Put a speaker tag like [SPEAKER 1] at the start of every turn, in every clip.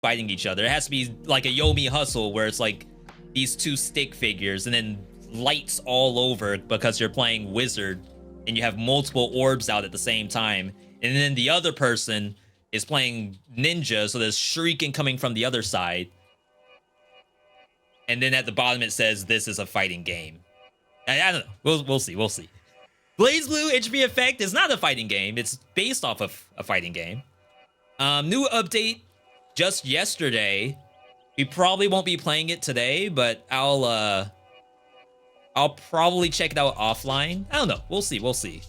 [SPEAKER 1] fighting each other. It has to be like a Yomi Hustle where it's like these two stick figures and then lights all over because you're playing wizard and you have multiple orbs out at the same time. And then the other person is playing ninja, so there's shuriken coming from the other side. And then at the bottom it says this is a fighting game. I don't know. We'll see. We'll see. BlazBlue HP Effect is not a fighting game. It's based off of a fighting game. New update just yesterday. We probably won't be playing it today, but I'll probably check it out offline. I don't know. We'll see. We'll see.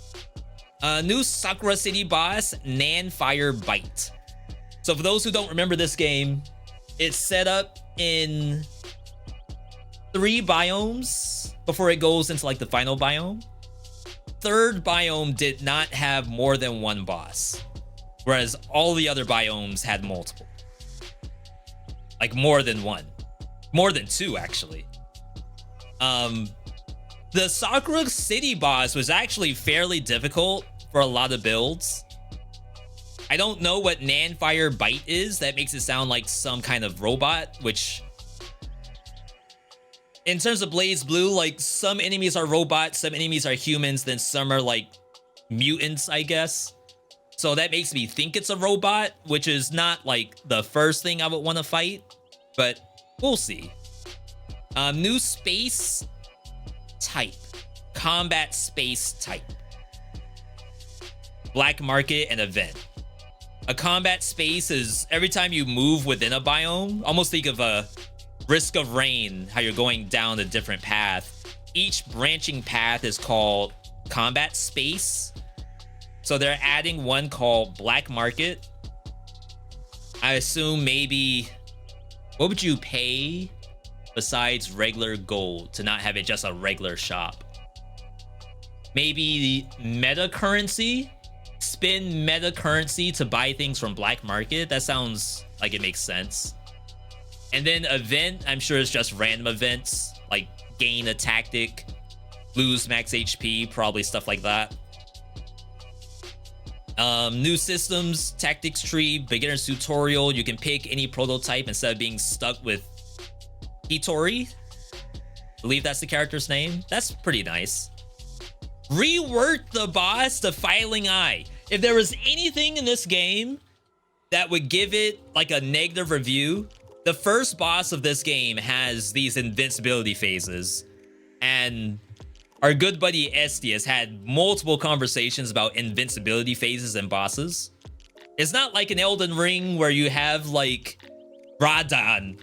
[SPEAKER 1] New Sakura City boss, Nanfire Bite. So for those who don't remember this game, it's set up in 3 biomes before it goes into like the final biome. Third biome did not have more than 1 boss, whereas all the other biomes had multiple. Like more than 1. More than 2, actually. The Sakura City boss was actually fairly difficult for a lot of builds. I don't know what Nanfire Bite is. That makes it sound like some kind of robot, which... in terms of BlazBlue, like, some enemies are robots, some enemies are humans, then some are, like, mutants, I guess. So that makes me think it's a robot, which is not, like, the first thing I would want to fight. But we'll see. New space type. Combat space type. Black market and event. A combat space is every time you move within a biome, almost think of a Risk of Rain, how you're going down a different path. Each branching path is called combat space. So they're adding one called Black Market. I assume maybe, what would you pay besides regular gold to not have it just a regular shop? Maybe meta currency? Spend meta currency to buy things from Black Market? That sounds like it makes sense. And then event, I'm sure it's just random events, like gain a tactic, lose max HP, probably stuff like that. New systems, tactics tree, beginner's tutorial. You can pick any prototype instead of being stuck with Hitori. I believe that's the character's name. That's pretty nice. Rework the boss to Filing Eye. If there was anything in this game that would give it like a negative review, the first boss of this game has these invincibility phases, and our good buddy Esti has had multiple conversations about invincibility phases and bosses. It's not like an Elden Ring where you have like Radon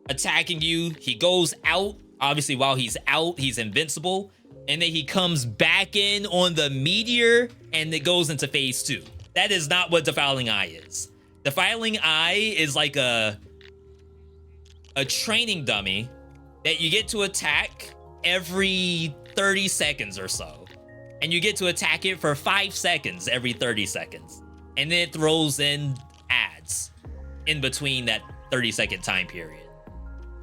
[SPEAKER 1] attacking you. He goes out. Obviously, while he's out, he's invincible. And then he comes back in on the meteor and it goes into phase 2. That is not what Defiling Eye is. Defiling Eye is like a training dummy that you get to attack every 30 seconds or so. And you get to attack it for 5 seconds every 30 seconds. And then it throws in ads in between that 30-second time period.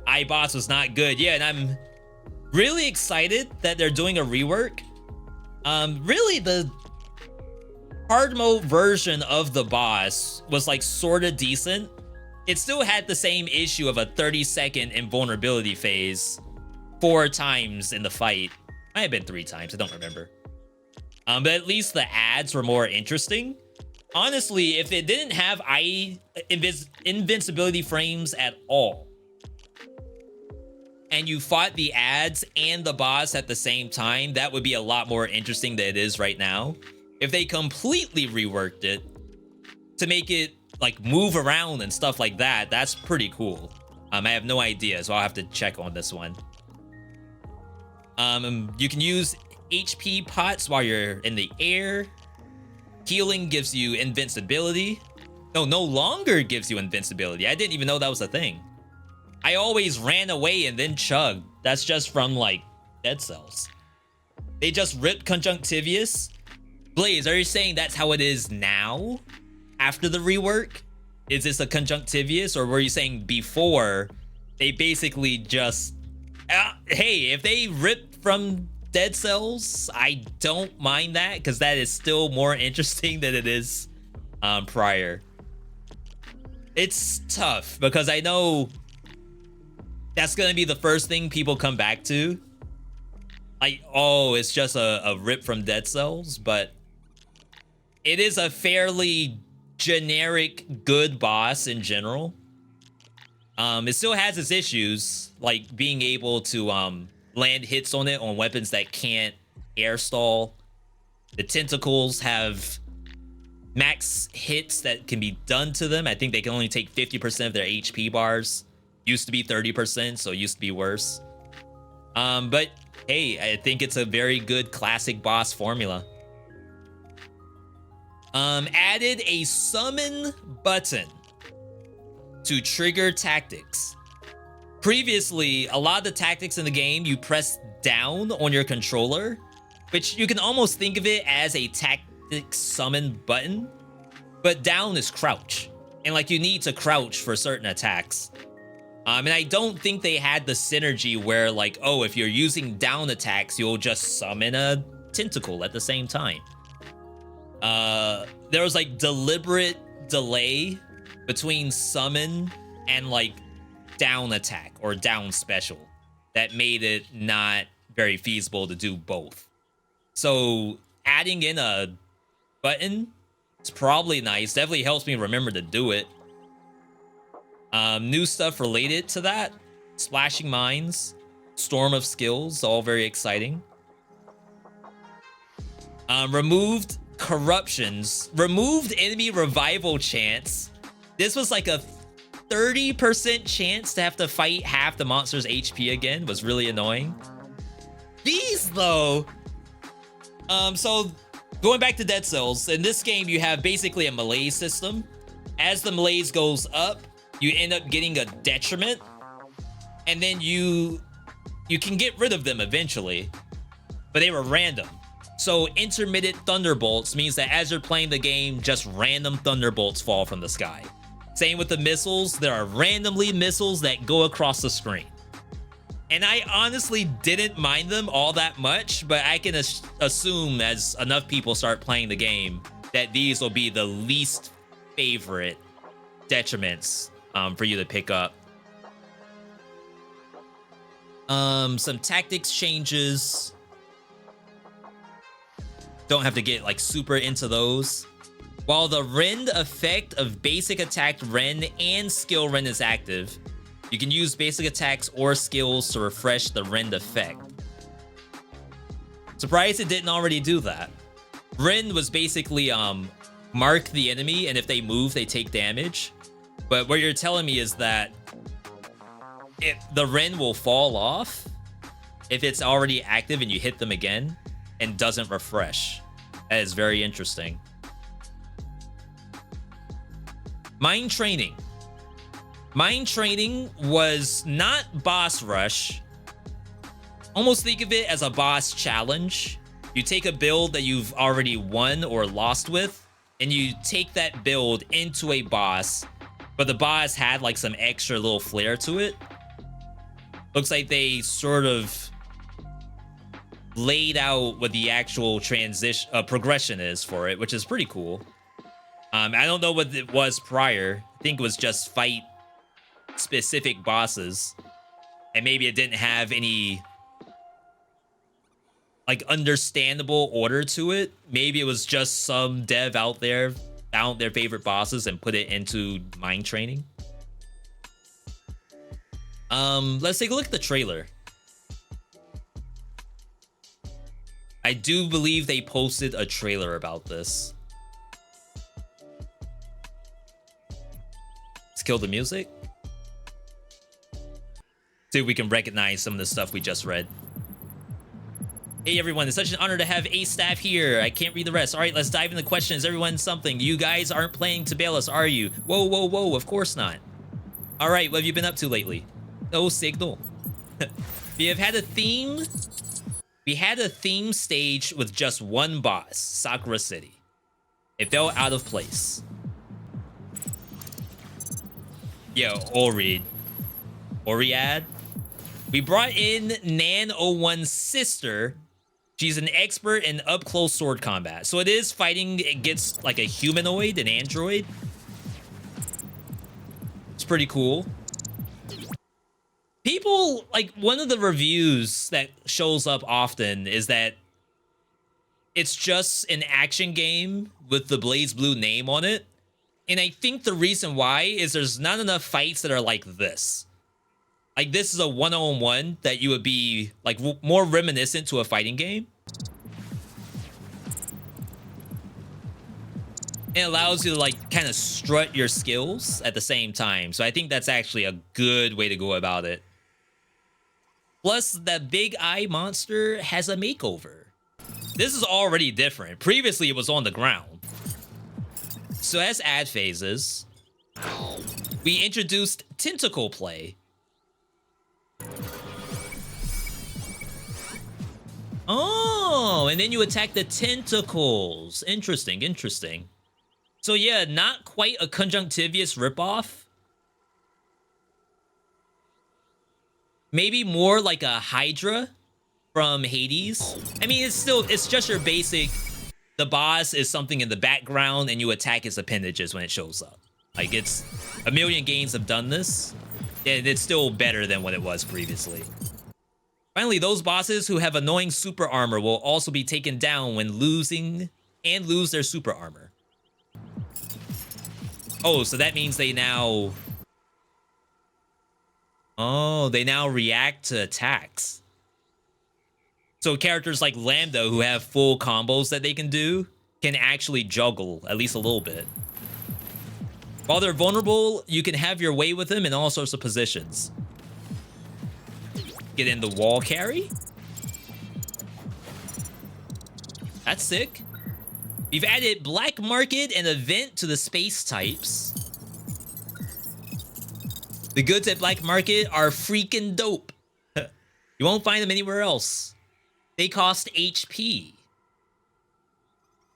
[SPEAKER 1] iBoss was not good. Yeah, and I'm really excited that they're doing a rework. Really, the hard mode version of the boss was like sort of decent. It still had the same issue of a 30-second invulnerability phase 4 times in the fight. Might have been 3 times, I don't remember. But at least the ads were more interesting. Honestly, if it didn't have invincibility frames at all, and you fought the ads and the boss at the same time, that would be a lot more interesting than it is right now. If they completely reworked it to make it like move around and stuff like that, that's pretty cool. I have no idea, so I'll have to check on this one. You can use HP pots while you're in the air. Healing gives you invincibility. No longer gives you invincibility. I didn't even know that was a thing. I always ran away and then chugged. That's just from like Dead Cells. They just ripped Conjunctivius. Blaze, are you saying that's how it is now? After the rework? Is this a Conjunctivius, or were you saying before they basically just... hey, if they ripped from Dead Cells, I don't mind that, because that is still more interesting than it is prior. It's tough because I know that's gonna be the first thing people come back to. Like, oh, it's just a rip from Dead Cells, but it is a fairly generic good boss in general. It still has its issues, like being able to land hits on it on weapons that can't air stall. The tentacles have max hits that can be done to them. I think they can only take 50% of their HP bars. Used to be 30%, so it used to be worse. But hey, I think it's a very good classic boss formula. Added a summon button to trigger tactics. Previously, a lot of the tactics in the game, you press down on your controller, which you can almost think of it as a tactic summon button, but down is crouch. And like you need to crouch for certain attacks. And I don't think they had the synergy where like, oh, if you're using down attacks, you'll just summon a tentacle at the same time. There was like deliberate delay between summon and like down attack or down special that made it not very feasible to do both. So adding in a button is probably nice. Definitely helps me remember to do it. New stuff related to that. Splashing Mines, Storm of Skills, all very exciting. Removed corruptions, removed enemy revival chance. This was like a 30% chance to have to fight half the monster's HP again. Was really annoying. These though, so going back to Dead Cells, in this game you have basically a melee system. As the melees goes up, you end up getting a detriment, and then you can get rid of them eventually, but they were random. So intermittent thunderbolts means that as you're playing the game, just random thunderbolts fall from the sky. Same with the missiles. There are randomly missiles that go across the screen. And I honestly didn't mind them all that much, but I can assume as enough people start playing the game that these will be the least favorite detriments for you to pick up. Some tactics changes. Don't have to get like super into those. While the rend effect of basic attack rend and skill rend is active, you can use basic attacks or skills to refresh the rend effect. Surprised it didn't already do that. Rend was basically mark the enemy, and if they move, they take damage. But what you're telling me is that the rend will fall off if it's already active and you hit them again and doesn't refresh. That is very interesting. Mind training. Mind training was not boss rush. Almost think of it as a boss challenge. You take a build that you've already won or lost with, and you take that build into a boss, but the boss had like some extra little flair to it. Looks like they sort of laid out what the actual progression is for it, which is pretty cool. I don't know what it was prior. I think it was just fight specific bosses, and maybe it didn't have any like understandable order to it. Maybe it was just some dev out there found their favorite bosses and put it into mind training. Let's take a look at the trailer. I do believe they posted a trailer about this. Let's kill the music. See if we can recognize some of the stuff we just read. Hey everyone, it's such an honor to have A staff here. I can't read the rest. All right, let's dive into questions. Everyone, something. You guys aren't playing to bail us, are you? Whoa, whoa, whoa, of course not. All right, what have you been up to lately? No signal. We have had a theme. We had a theme stage with just one boss, Sakura City. It felt out of place. Yo, Oriad. We brought in Nan01's sister. She's an expert in up-close sword combat. So it is fighting against like a humanoid, an android. pretty cool. People, like, one of the reviews that shows up often is that it's just an action game with the BlazBlue name on it. And I think the reason why is there's not enough fights that are like this. Like, this is a one-on-one that you would be, like, more reminiscent to a fighting game. It allows you to, like, kind of strut your skills at the same time. So I think that's actually a good way to go about it. Plus, that big eye monster has a makeover. This is already different. Previously, it was on the ground. So as ad phases, we introduced tentacle play. Oh, and then you attack the tentacles. Interesting, interesting. So yeah, not quite a conjunctivious ripoff. Maybe more like a Hydra from Hades. I mean, it's just your basic, the boss is something in the background and you attack his appendages when it shows up. Like, it's a million games have done this, and it's still better than what it was previously. Finally, those bosses who have annoying super armor will also be taken down when lose their super armor. Oh, so that means they now... Oh, they now react to attacks. So characters like Lambda, who have full combos that they can do, can actually juggle at least a little bit. While they're vulnerable, you can have your way with them in all sorts of positions. Get in the wall carry. That's sick. We've added Black Market and Event to the space types. The goods at Black Market are freaking dope. You won't find them anywhere else. They cost HP.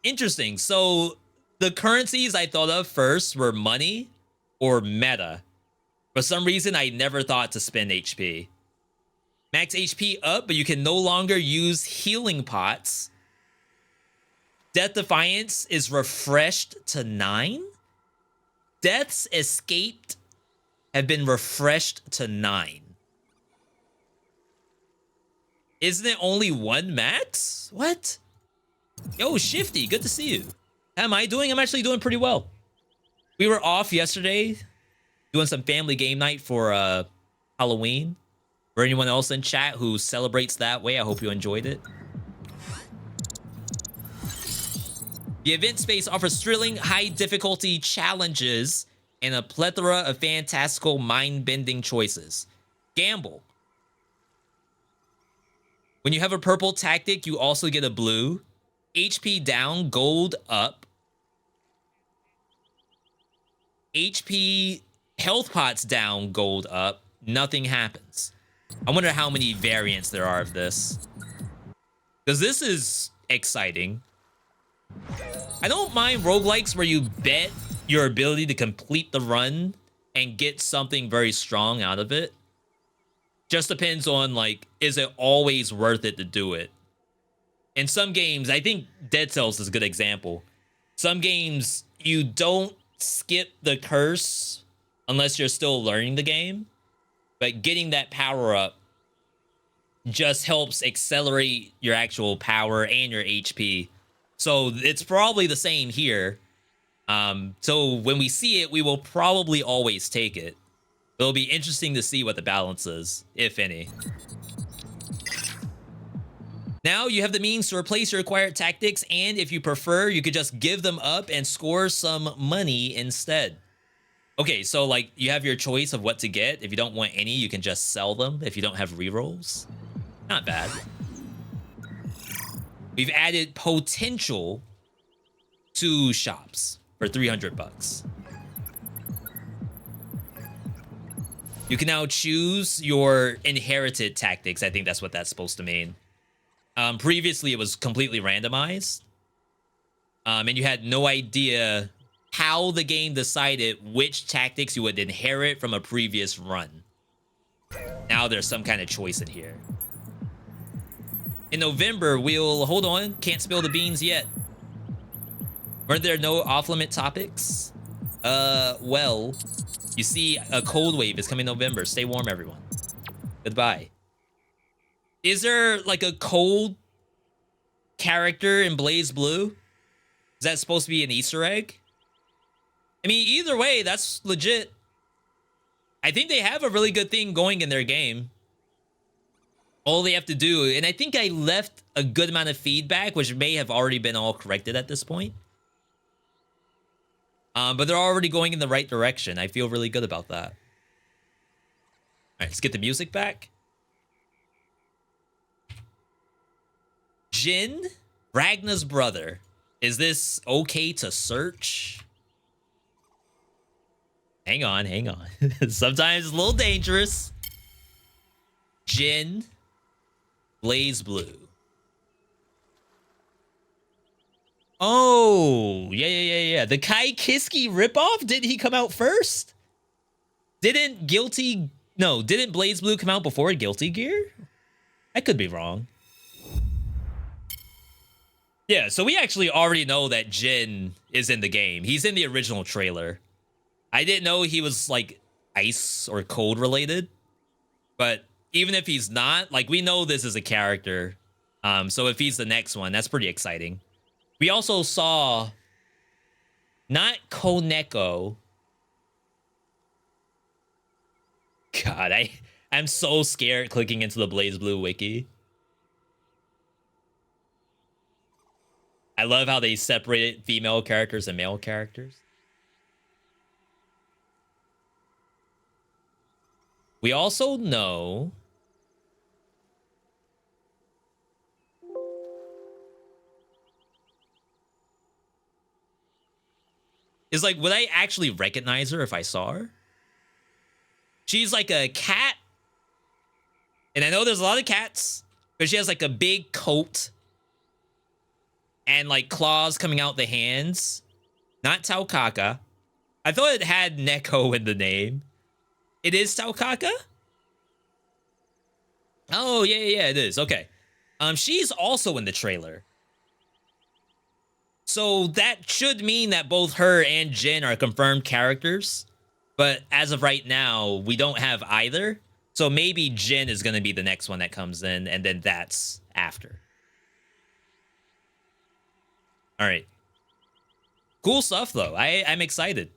[SPEAKER 1] Interesting. So the currencies I thought of first were money or meta. For some reason, I never thought to spend HP. Max HP up, but you can no longer use healing pots. Death Defiance is refreshed to 9. Deaths escaped have been refreshed to 9. Isn't it only 1 max? What? Yo, Shifty, good to see you. How am I doing? I'm actually doing pretty well. We were off yesterday doing some family game night for Halloween. For anyone else in chat who celebrates that way, I hope you enjoyed it. The event space offers thrilling, high difficulty challenges and a plethora of fantastical, mind-bending choices. Gamble. When you have a purple tactic, you also get a blue. HP down, gold up. HP health pots down, gold up. Nothing happens. I wonder how many variants there are of this. Because this is exciting. I don't mind roguelikes where you bet your ability to complete the run and get something very strong out of it. Just depends on, like, is it always worth it to do it? In some games, I think Dead Cells is a good example. Some games, you don't skip the curse unless you're still learning the game. But getting that power up just helps accelerate your actual power and your HP. So it's probably the same here. So when we see it, we will probably always take it. It'll be interesting to see what the balance is, if any. Now you have the means to replace your acquired tactics, and if you prefer, you could just give them up and score some money instead. Okay, so like you have your choice of what to get. If you don't want any, you can just sell them if you don't have rerolls. Not bad. We've added potential to shops for 300 bucks. You can now choose your inherited tactics. I think that's what that's supposed to mean. Previously, it was completely randomized. And you had no idea how the game decided which tactics you would inherit from a previous run. Now there's some kind of choice in here. In November, we'll... Hold on, can't spill the beans yet. Weren't there no off-limit topics? Well, You see, a cold wave is coming November. Stay warm, everyone. Goodbye. Is there like a cold character in Blaze Blue? Is that supposed to be an Easter egg? I mean, either way, that's legit. I think they have a really good thing going in their game. All they have to do, and I think I left a good amount of feedback, which may have already been all corrected at this point. But they're already going in the right direction. I feel really good about that. All right, let's get the music back. Jin, Ragna's brother. Is this okay to search? Hang on, hang on. Sometimes it's a little dangerous. Jin, Blaze Blue. Oh, yeah. The Kai Kiski ripoff? Did he come out first? Didn't Blaze Blue come out before Guilty Gear? I could be wrong. Yeah, so we actually already know that Jin is in the game. He's in the original trailer. I didn't know he was like ice or cold related, but even if he's not, like, we know this is a character. So if he's the next one, that's pretty exciting. We also saw not Koneko. God, I'm so scared clicking into the Blaze Blue wiki. I love how they separated female characters and male characters. We also know is like, would I actually recognize her if I saw her? She's like a cat. And I know there's a lot of cats, but she has like a big coat and like claws coming out the hands. Not Taukaka. I thought it had Neko in the name. It is Taukaka? Oh, yeah, it is. Okay. She's also in the trailer. So that should mean that both her and Jin are confirmed characters. But as of right now, we don't have either. So maybe Jin is going to be the next one that comes in, and then that's after. All right. Cool stuff, though. I'm excited.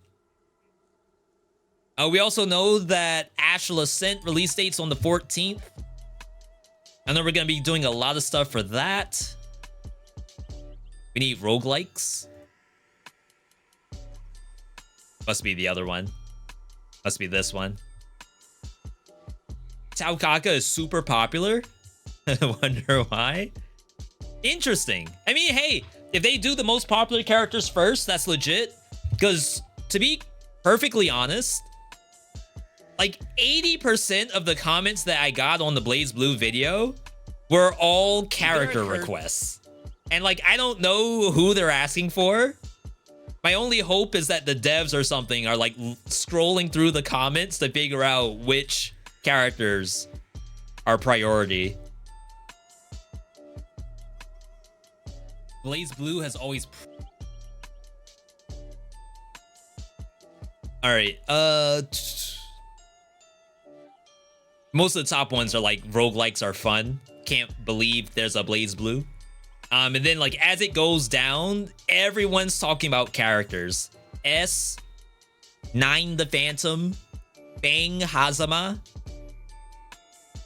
[SPEAKER 1] We also know that Astral Ascent release date's on the 14th. I know we're going to be doing a lot of stuff for that. We need roguelikes. Must be the other one. Must be this one. Taukaka is super popular. I wonder why. Interesting. I mean, hey, if they do the most popular characters first, that's legit. Because to be perfectly honest, like 80% of the comments that I got on the Blaze Blue video were all character requests. And like, I don't know who they're asking for. My only hope is that the devs or something are like scrolling through the comments to figure out which characters are priority. Blaze Blue has always... All right, most of the top ones are like, roguelikes are fun. Can't believe there's a Blaze Blue. And then like, as it goes down, everyone's talking about characters. S, Nine the Phantom, Bang Hazama,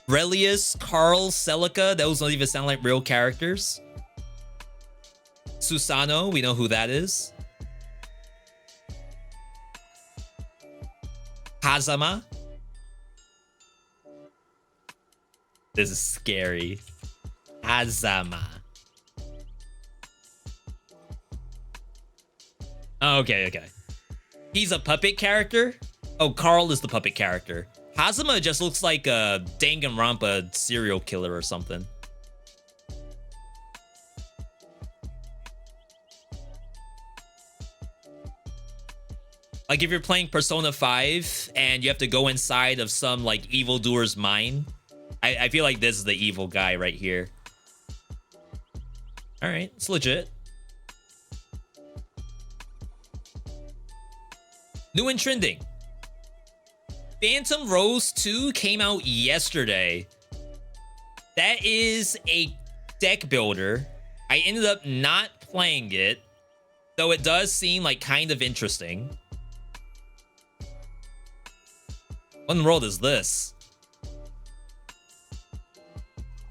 [SPEAKER 1] Relius, Carl, Celica. Those don't even sound like real characters. Susano, we know who that is. Hazama. This is scary. Hazama. Okay. He's a puppet character? Oh, Carl is the puppet character. Hazama just looks like a Danganronpa serial killer or something. Like if you're playing Persona 5 and you have to go inside of some like evildoer's mind, I feel like this is the evil guy right here. All right, it's legit. New and trending. Phantom Rose 2 came out yesterday. That is a deck builder. I ended up not playing it, though it does seem like kind of interesting. What in the world is this?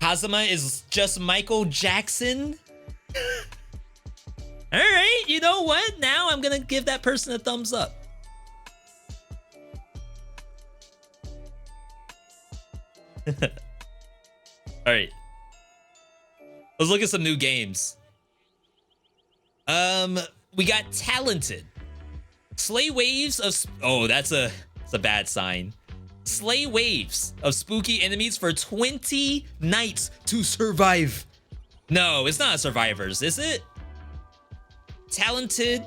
[SPEAKER 1] Kazuma is just Michael Jackson? Alright, you know what? Now I'm gonna give that person a thumbs up. Alright. Let's look at some new games. We got Talented. Slay waves of... Oh, that's a bad sign. Slay waves of spooky enemies for 20 nights to survive. No, it's not Survivors, is it? Talented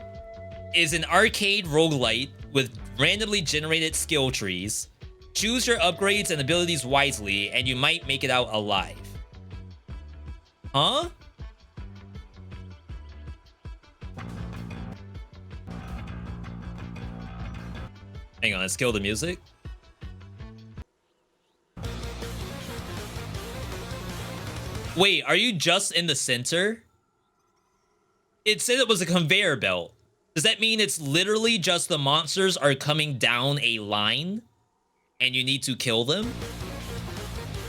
[SPEAKER 1] is an arcade roguelite with randomly generated skill trees. Choose your upgrades and abilities wisely, and you might make it out alive. Huh? Hang on, let's kill the music. Wait, are you just in the center? It said it was a conveyor belt. Does that mean it's literally just the monsters are coming down a line and you need to kill them?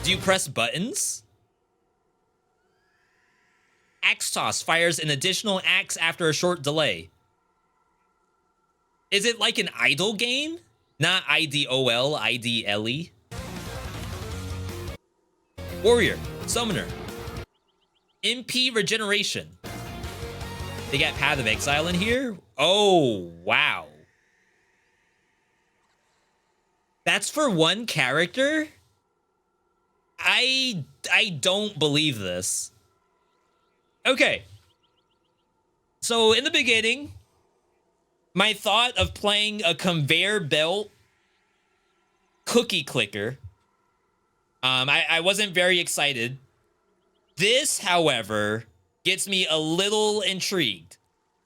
[SPEAKER 1] Do you press buttons? Axe Toss fires an additional axe after a short delay. Is it like an idle game? Not IDOL, IDLE. Warrior, Summoner. MP Regeneration. They got Path of Exile in here? Oh, wow. That's for one character? I don't believe this. Okay. So in the beginning, my thought of playing a conveyor belt cookie clicker, I wasn't very excited. This, however, gets me a little intrigued,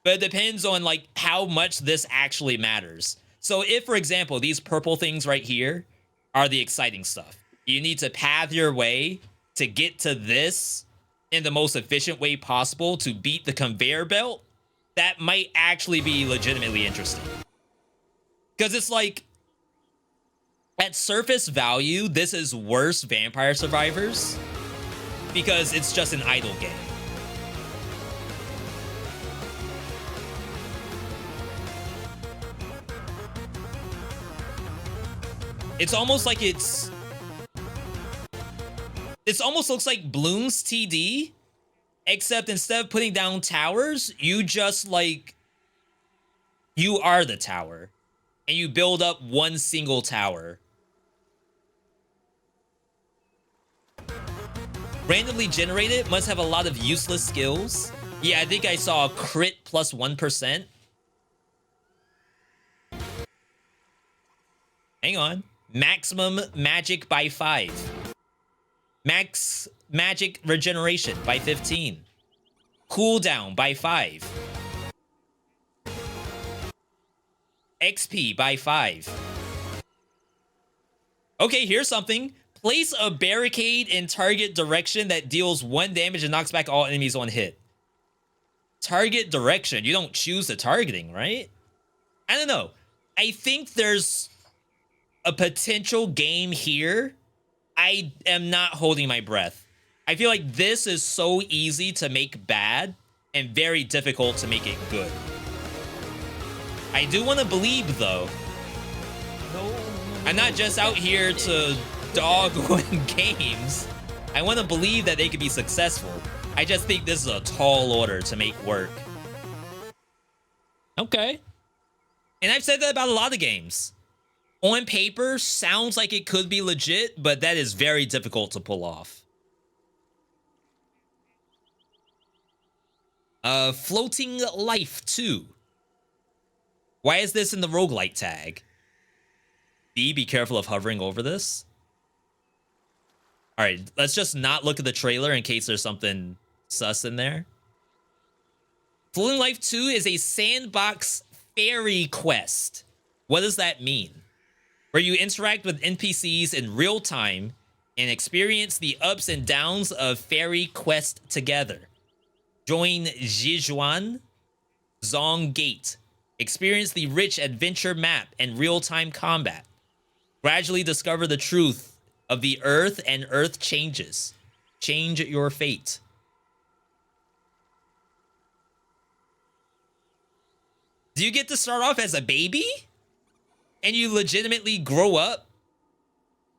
[SPEAKER 1] but it depends on like how much this actually matters. So if, for example, these purple things right here are the exciting stuff, you need to path your way to get to this in the most efficient way possible to beat the conveyor belt, that might actually be legitimately interesting. Because it's like, at surface value, this is worse Vampire Survivors because it's just an idle game. It's almost like it almost looks like Bloons TD, except instead of putting down towers, you just like, you are the tower and you build up one single tower. Randomly generated must have a lot of useless skills. Yeah, I think I saw crit plus 1%. Hang on. Maximum magic by 5. Max magic regeneration by 15. Cooldown by 5. XP by 5. Okay, here's something. Place a barricade in target direction that deals 1 damage and knocks back all enemies on hit. Target direction. You don't choose the targeting, right? I don't know. I think there's a potential game here. I am not holding my breath. I feel like this is so easy to make bad and very difficult to make it good. I do want to believe, though. I'm not just out here to dog on games. I want to believe that they could be successful. I just think this is a tall order to make work. Okay. And I've said that about a lot of games. On paper, sounds like it could be legit, but that is very difficult to pull off. Floating Life 2. Why is this in the roguelike tag? Be careful of hovering over this. All right, let's just not look at the trailer in case there's something sus in there. Floating Life 2 is a sandbox fairy quest. What does that mean? where you interact with NPCs in real time and experience the ups and downs of fairy quest together. Join Jijuan Zong Gate. Experience the rich adventure map and real-time combat. Gradually discover the truth of the earth and earth changes. Change your fate. Do you get to start off as a baby? And you legitimately grow up?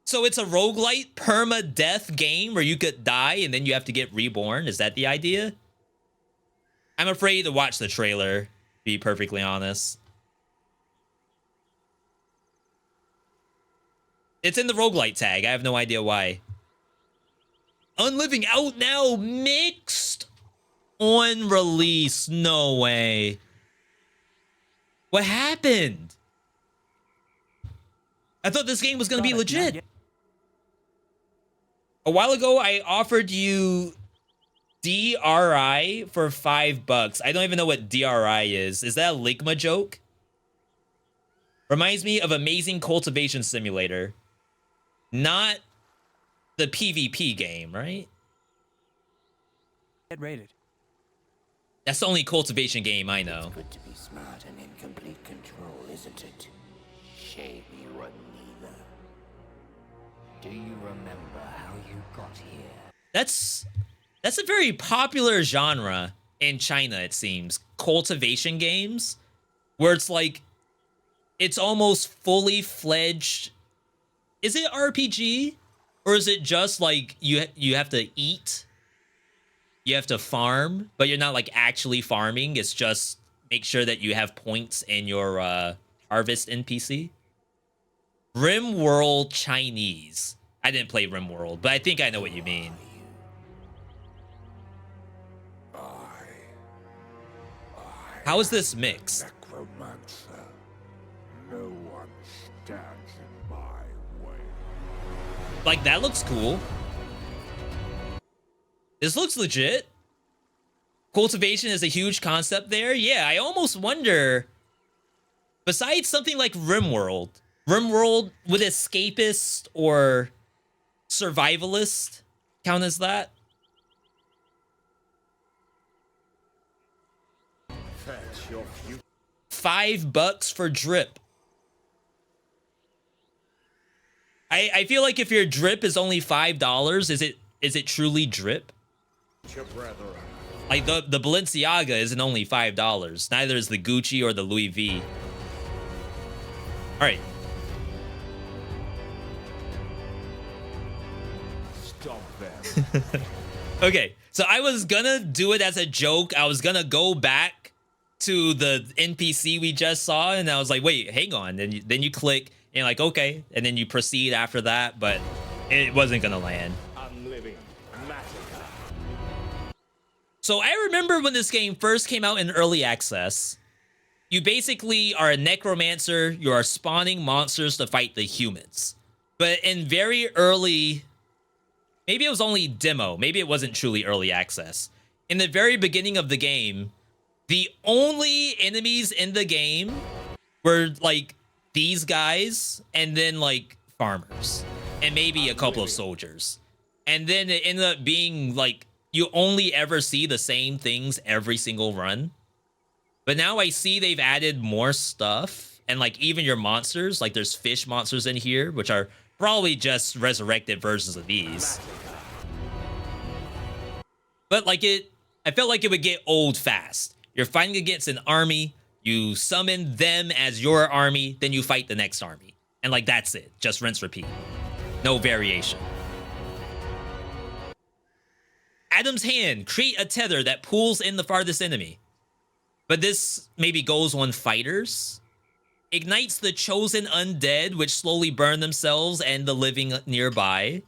[SPEAKER 1] So it's a roguelite perma-death game where you could die and then you have to get reborn? Is that the idea? I'm afraid to watch the trailer, to be perfectly honest. It's in the roguelite tag. I have no idea why. Unliving out now, mixed on release. No way. What happened? I thought this game was going to be legit. A while ago, I offered you DRI for $5. I don't even know what DRI is. Is that a Ligma joke? Reminds me of Amazing Cultivation Simulator. Not the PvP game, right?
[SPEAKER 2] Get rated.
[SPEAKER 1] That's the only cultivation game I know.
[SPEAKER 3] It's good to be smart and in complete control, isn't it? Shame you were neither. Do you remember how you got here?
[SPEAKER 1] That's a very popular genre in China, it seems. Cultivation games, where it's like, it's almost fully fledged. Is it RPG? Or is it just like you have to eat? You have to farm, but you're not like actually farming. It's just make sure that you have points in your harvest NPC. RimWorld Chinese. I didn't play RimWorld, but I think I know what you mean. How is this mixed?
[SPEAKER 4] Necromancer. No one stands in my way.
[SPEAKER 1] Like, that looks cool. This looks legit. Cultivation is a huge concept there. Yeah, I almost wonder, besides something like RimWorld, would escapist or survivalist count as that?
[SPEAKER 4] Fetch your future.
[SPEAKER 1] $5 for drip. I feel like if your drip is only $5, is it truly drip?
[SPEAKER 4] Brethren.
[SPEAKER 1] Like the Balenciaga isn't only $5. Neither is the Gucci or the Louis V. All right.
[SPEAKER 4] Stop them.
[SPEAKER 1] Okay, so I was gonna do it as a joke. I was gonna go back to the NPC we just saw, and I was like, wait, hang on. Then you click, and you're like, okay, and then you proceed after that, but it wasn't gonna land.
[SPEAKER 4] Unliving massacre.
[SPEAKER 1] So I remember when this game first came out in early access, you basically are a necromancer. You are spawning monsters to fight the humans. But in very early, maybe it was only demo, maybe it wasn't truly early access. In the very beginning of the game, the only enemies in the game were like these guys and then like farmers and maybe a couple of soldiers. And then it ended up being like, you only ever see the same things every single run. But now I see they've added more stuff, and like even your monsters, like there's fish monsters in here, which are probably just resurrected versions of these. But like I felt like it would get old fast. You're fighting against an army, you summon them as your army, then you fight the next army. And like that's it, just rinse, repeat. No variation. Adam's hand, create a tether that pulls in the farthest enemy. But this maybe goes on fighters. Ignites the chosen undead, which slowly burn themselves and the living nearby.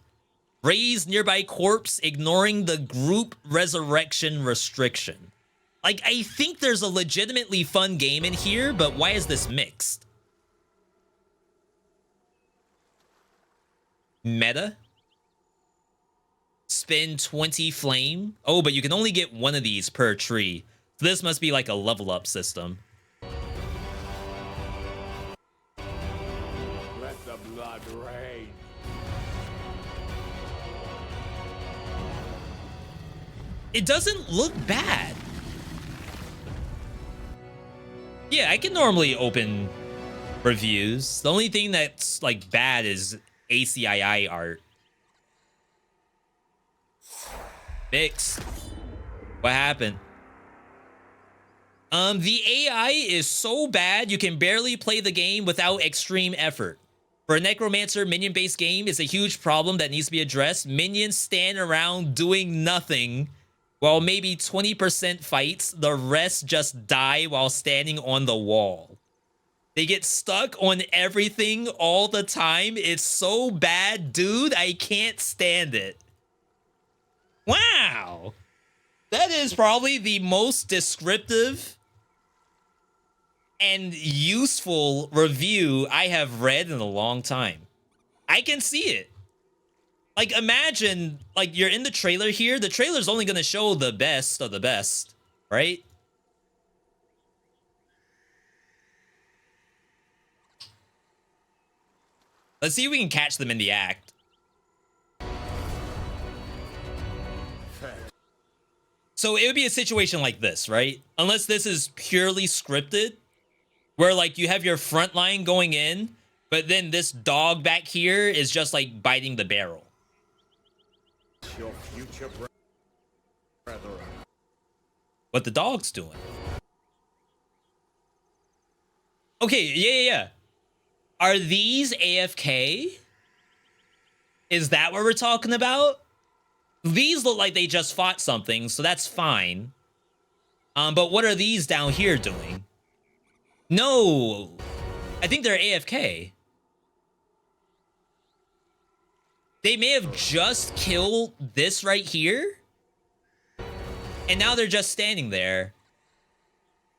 [SPEAKER 1] Raise nearby corpse, ignoring the group resurrection restriction. Like, I think there's a legitimately fun game in here, but why is this mixed? Meta? Spend 20 flame. Oh, but you can only get one of these per tree. So this must be like a level up system.
[SPEAKER 4] Let the
[SPEAKER 1] it doesn't look bad. Yeah, I can normally open reviews. The only thing that's like bad is ACII art. Mix. What happened? The AI is so bad you can barely play the game without extreme effort. For a Necromancer minion-based game, it's a huge problem that needs to be addressed. Minions stand around doing nothing, while maybe 20% fights. The rest just die while standing on the wall. They get stuck on everything all the time. It's so bad, dude. I can't stand it. Wow. That is probably the most descriptive and useful review I have read in a long time. I can see it. Like, imagine, like, you're in the trailer here. The trailer's only going to show the best of the best, right? Let's see if we can catch them in the act. So it would be a situation like this, right? Unless this is purely scripted, where like you have your front line going in, but then this dog back here is just like biting the barrel.
[SPEAKER 4] Your future brethren.
[SPEAKER 1] What the dog's doing. Okay, yeah. Are these AFK? Is that what we're talking about? These look like they just fought something, so that's fine. But what are these down here doing? No, I think they're AFK. They may have just killed this right here, and now they're just standing there.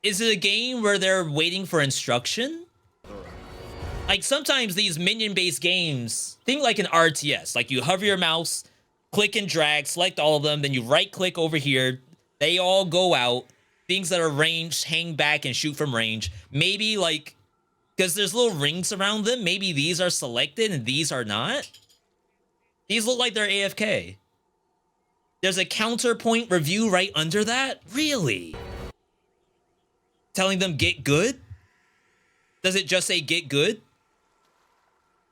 [SPEAKER 1] Is it a game where they're waiting for instruction? Like sometimes these minion-based games, think like an RTS, like you hover your mouse, click and drag, select all of them, then you right-click over here, they all go out. Things that are ranged, hang back and shoot from range. Maybe like, because there's little rings around them, maybe these are selected and these are not. These look like they're AFK. There's a counterpoint review right under that? Really? Telling them get good? Does it just say get good?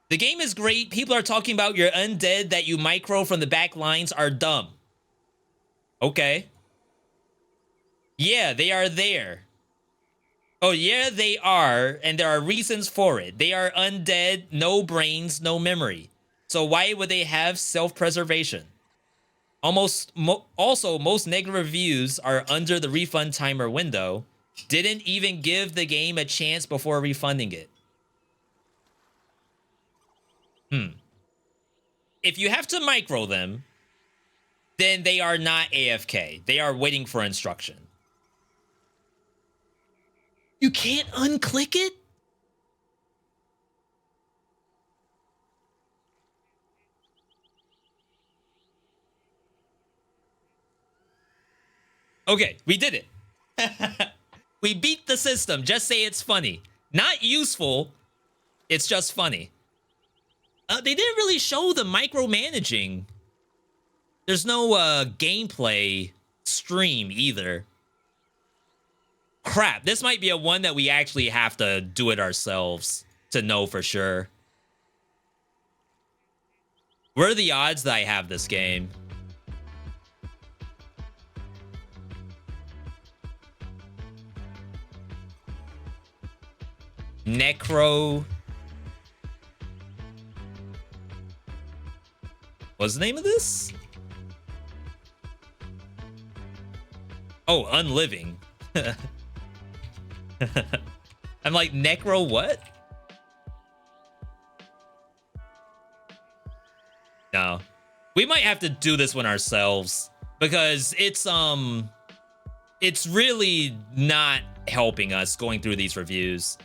[SPEAKER 1] The game is great. People are talking about your undead that you micro from the back lines are dumb. Okay. Yeah, they are there. Oh, yeah, they are, and there are reasons for it. They are undead, no brains, no memory. So why would they have self-preservation? Also, most negative reviews are under the refund timer window. Didn't even give the game a chance before refunding it. If you have to micro them, then they are not AFK. They are waiting for instruction. You can't unclick it? Okay, we did it. We beat the system. Just say it's funny. Not useful. It's just funny. They didn't really show the micromanaging. There's no gameplay stream either. Crap, this might be a one that we actually have to do it ourselves to know for sure. What are the odds that I have this game? Necro. What's the name of this? Oh, Unliving. I'm like, Necro what? No. We might have to do this one ourselves because it's really not helping us going through these reviews.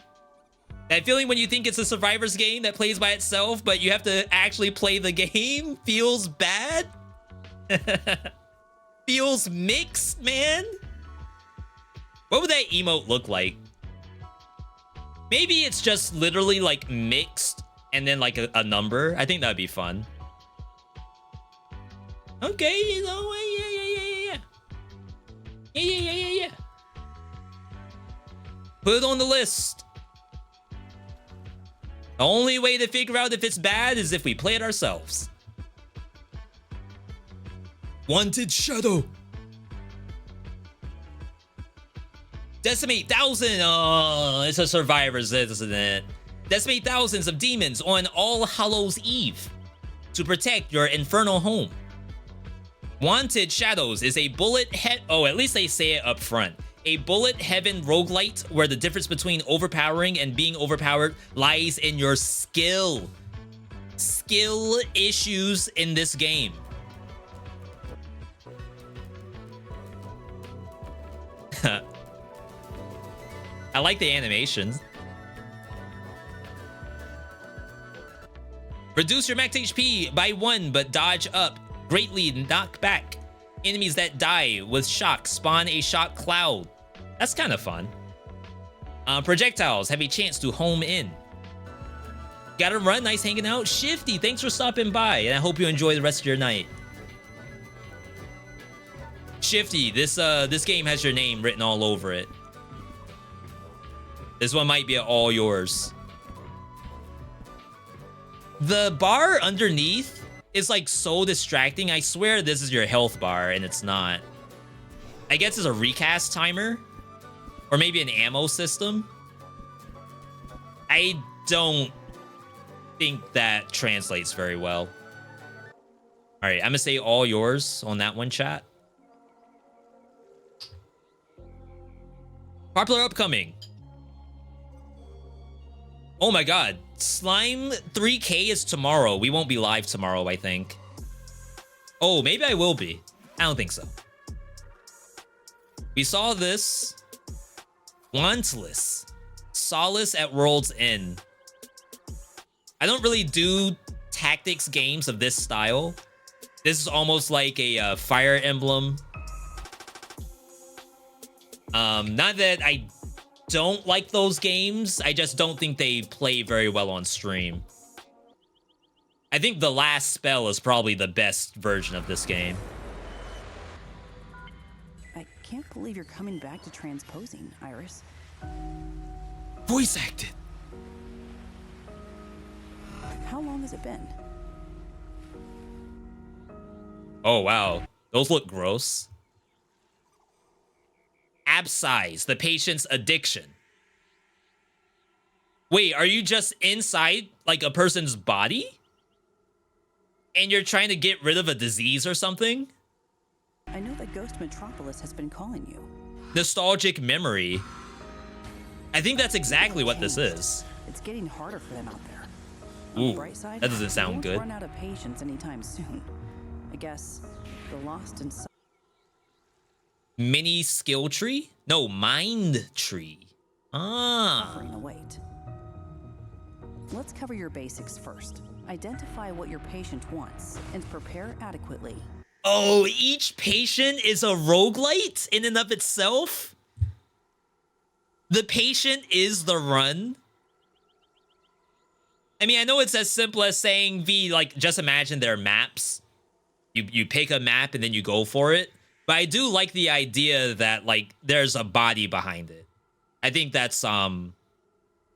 [SPEAKER 1] That feeling when you think it's a survivor's game that plays by itself, but you have to actually play the game feels bad. Feels mixed, man. What would that emote look like? Maybe it's just literally like mixed and then like a number. I think that'd be fun. Okay, you know, yeah. Yeah. Put it on the list. The only way to figure out if it's bad is if we play it ourselves. Wanted Shadow. Decimate 1,000. Oh, it's a survivor's, isn't it? Decimate thousands of demons on All Hallows Eve to protect your infernal home. Wanted Shadows is a bullet head. Oh, at least they say it up front. A bullet heaven roguelite where the difference between overpowering and being overpowered lies in your skill. Skill issues in this game. I like the animations. Reduce your max HP by 1, but dodge up. Greatly knock back. Enemies that die with shock spawn a shock cloud. That's kind of fun. Projectiles have a chance to home in. Gotta run, nice hanging out. Shifty, thanks for stopping by, and I hope you enjoy the rest of your night. Shifty, this game has your name written all over it. This one might be all yours. The bar underneath is like so distracting. I swear this is your health bar and it's not. I guess it's a recast timer or maybe an ammo system. I don't think that translates very well. All right, I'm gonna say all yours on that one, chat. Popular upcoming. Oh my god, Slime 3K is tomorrow. We won't be live tomorrow, I think. Oh, maybe I will be. I don't think so. We saw this. Wantless. Solace at World's End. I don't really do tactics games of this style. This is almost like a Fire Emblem. Not that I don't like those games, I just don't think they play very well on stream. I think The Last Spell is probably the best version of this game.
[SPEAKER 2] I can't believe you're coming back to transposing, Iris.
[SPEAKER 1] Voice acted.
[SPEAKER 2] How long has it been?
[SPEAKER 1] Oh, wow. Those look gross. Abscise, the patient's addiction. Wait, are you just inside like a person's body? And you're trying to get rid of a disease or something?
[SPEAKER 2] I know that Ghost Metropolis has been calling you.
[SPEAKER 1] Nostalgic memory. I think that's exactly what this is.
[SPEAKER 2] It's getting harder for them out there. On
[SPEAKER 1] Ooh,
[SPEAKER 2] the bright side,
[SPEAKER 1] that doesn't
[SPEAKER 2] they
[SPEAKER 1] sound
[SPEAKER 2] won't
[SPEAKER 1] good.
[SPEAKER 2] run out of patience anytime soon. I guess the lost and
[SPEAKER 1] Mini skill tree? No, mind tree. Ah.
[SPEAKER 2] suffering await. Let's cover your basics first. Identify what your patient wants and prepare adequately.
[SPEAKER 1] Oh, each patient is a roguelite in and of itself? The patient is the run? I mean, I know it's as simple as saying, V, like, just imagine their maps. You pick a map and then you go for it. But I do like the idea that, like, there's a body behind it. I think that's,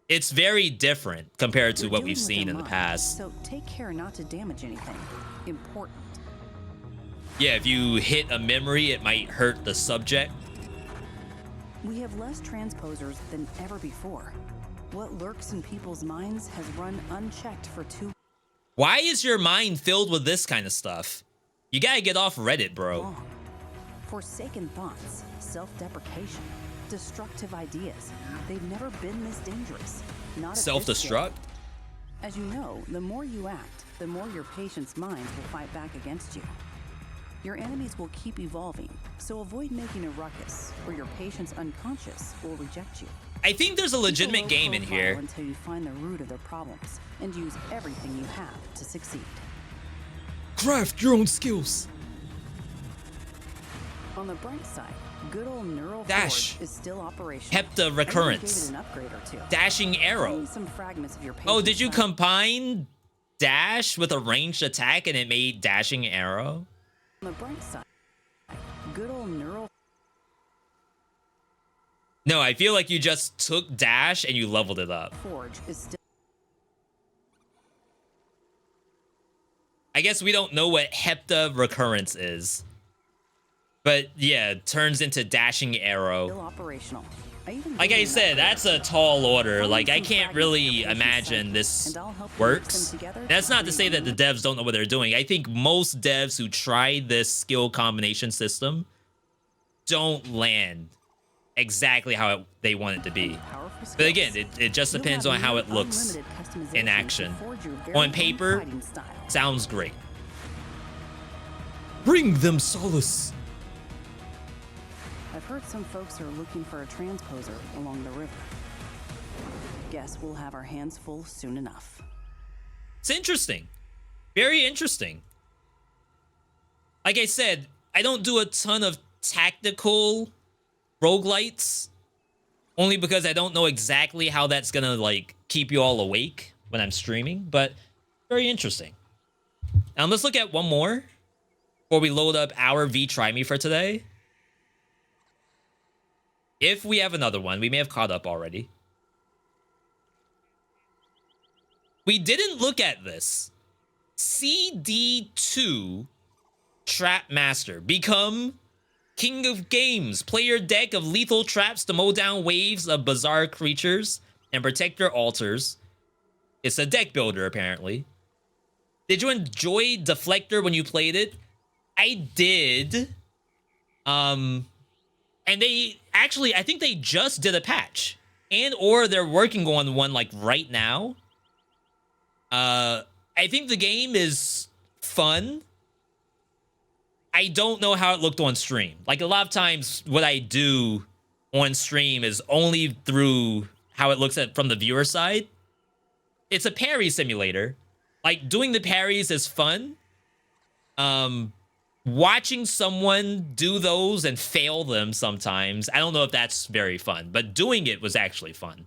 [SPEAKER 1] it's very different compared to
[SPEAKER 2] You're
[SPEAKER 1] what
[SPEAKER 2] dealing
[SPEAKER 1] we've
[SPEAKER 2] with
[SPEAKER 1] seen
[SPEAKER 2] their
[SPEAKER 1] in the
[SPEAKER 2] mind,
[SPEAKER 1] past.
[SPEAKER 2] So take care not to damage anything important.
[SPEAKER 1] Yeah, if you hit a memory, it might hurt the subject.
[SPEAKER 2] We have less transposers than ever before. What lurks in people's minds has run unchecked for too
[SPEAKER 1] Why is your mind filled with this kind of stuff? You gotta get off Reddit, bro.
[SPEAKER 2] long. Forsaken thoughts, self-deprecation, destructive ideas. They've never been this dangerous. Not at this
[SPEAKER 1] Self-destruct?
[SPEAKER 2] scale. As you know, the more you act, the more your patient's minds will fight back against you. Your enemies will keep evolving, so avoid making a ruckus, or your patient's unconscious will reject you.
[SPEAKER 1] I think there's a legitimate
[SPEAKER 2] Keep a low
[SPEAKER 1] game in
[SPEAKER 2] profile
[SPEAKER 1] here.
[SPEAKER 2] until you find the root of their problems and use everything you have to succeed.
[SPEAKER 1] Craft your own skills.
[SPEAKER 2] On the bright side, good old Neural
[SPEAKER 1] Dash.
[SPEAKER 2] Forge is still operational.
[SPEAKER 1] Hepta recurrence.
[SPEAKER 2] I even gave it an upgrade or two.
[SPEAKER 1] Dashing
[SPEAKER 2] Find
[SPEAKER 1] arrow.
[SPEAKER 2] me some fragments of your
[SPEAKER 1] Oh,
[SPEAKER 2] patient's
[SPEAKER 1] did you
[SPEAKER 2] mind.
[SPEAKER 1] combine dash with a ranged attack and it made dashing arrow?
[SPEAKER 2] On the bright side, good old Neural
[SPEAKER 1] No, I feel like you just took dash and you leveled it up.
[SPEAKER 2] Forge is still.
[SPEAKER 1] I guess we don't know what Hepta Recurrence is. But yeah, it turns into Dashing Arrow.
[SPEAKER 2] Still operational.
[SPEAKER 1] Like I said, that's a tall order. Like, I can't really imagine this works. That's not to say that the devs don't know what they're doing. I think most devs who tried this skill combination system don't land exactly how they want it to be. But again, it just depends on how it looks in action. On paper, sounds great. Bring them solace.
[SPEAKER 2] I've heard some folks are looking for a transposer along the river. Guess we'll have our hands full soon enough.
[SPEAKER 1] It's interesting. Very interesting. Like I said, I don't do a ton of tactical roguelites, only because I don't know exactly how that's gonna like keep you all awake when I'm streaming, but very interesting. Now let's look at one more before we load up our VeeDotVod for today. If we have another one, we may have caught up already. We didn't look at this. CD2 Trap Master. Become King of Games. Play your deck of lethal traps to mow down waves of bizarre creatures and protect your altars. It's a deck builder, apparently. Did you enjoy Deflector when you played it? I did. And they actually, I think they just did a patch, and or they're working on one like right now. I think the game is fun. I don't know how it looked on stream. Like a lot of times what I do on stream is only through how it looks at from the viewer side. It's a parry simulator. Like doing the parries is fun. Watching someone do those and fail them sometimes, I don't know if that's very fun, but doing it was actually fun.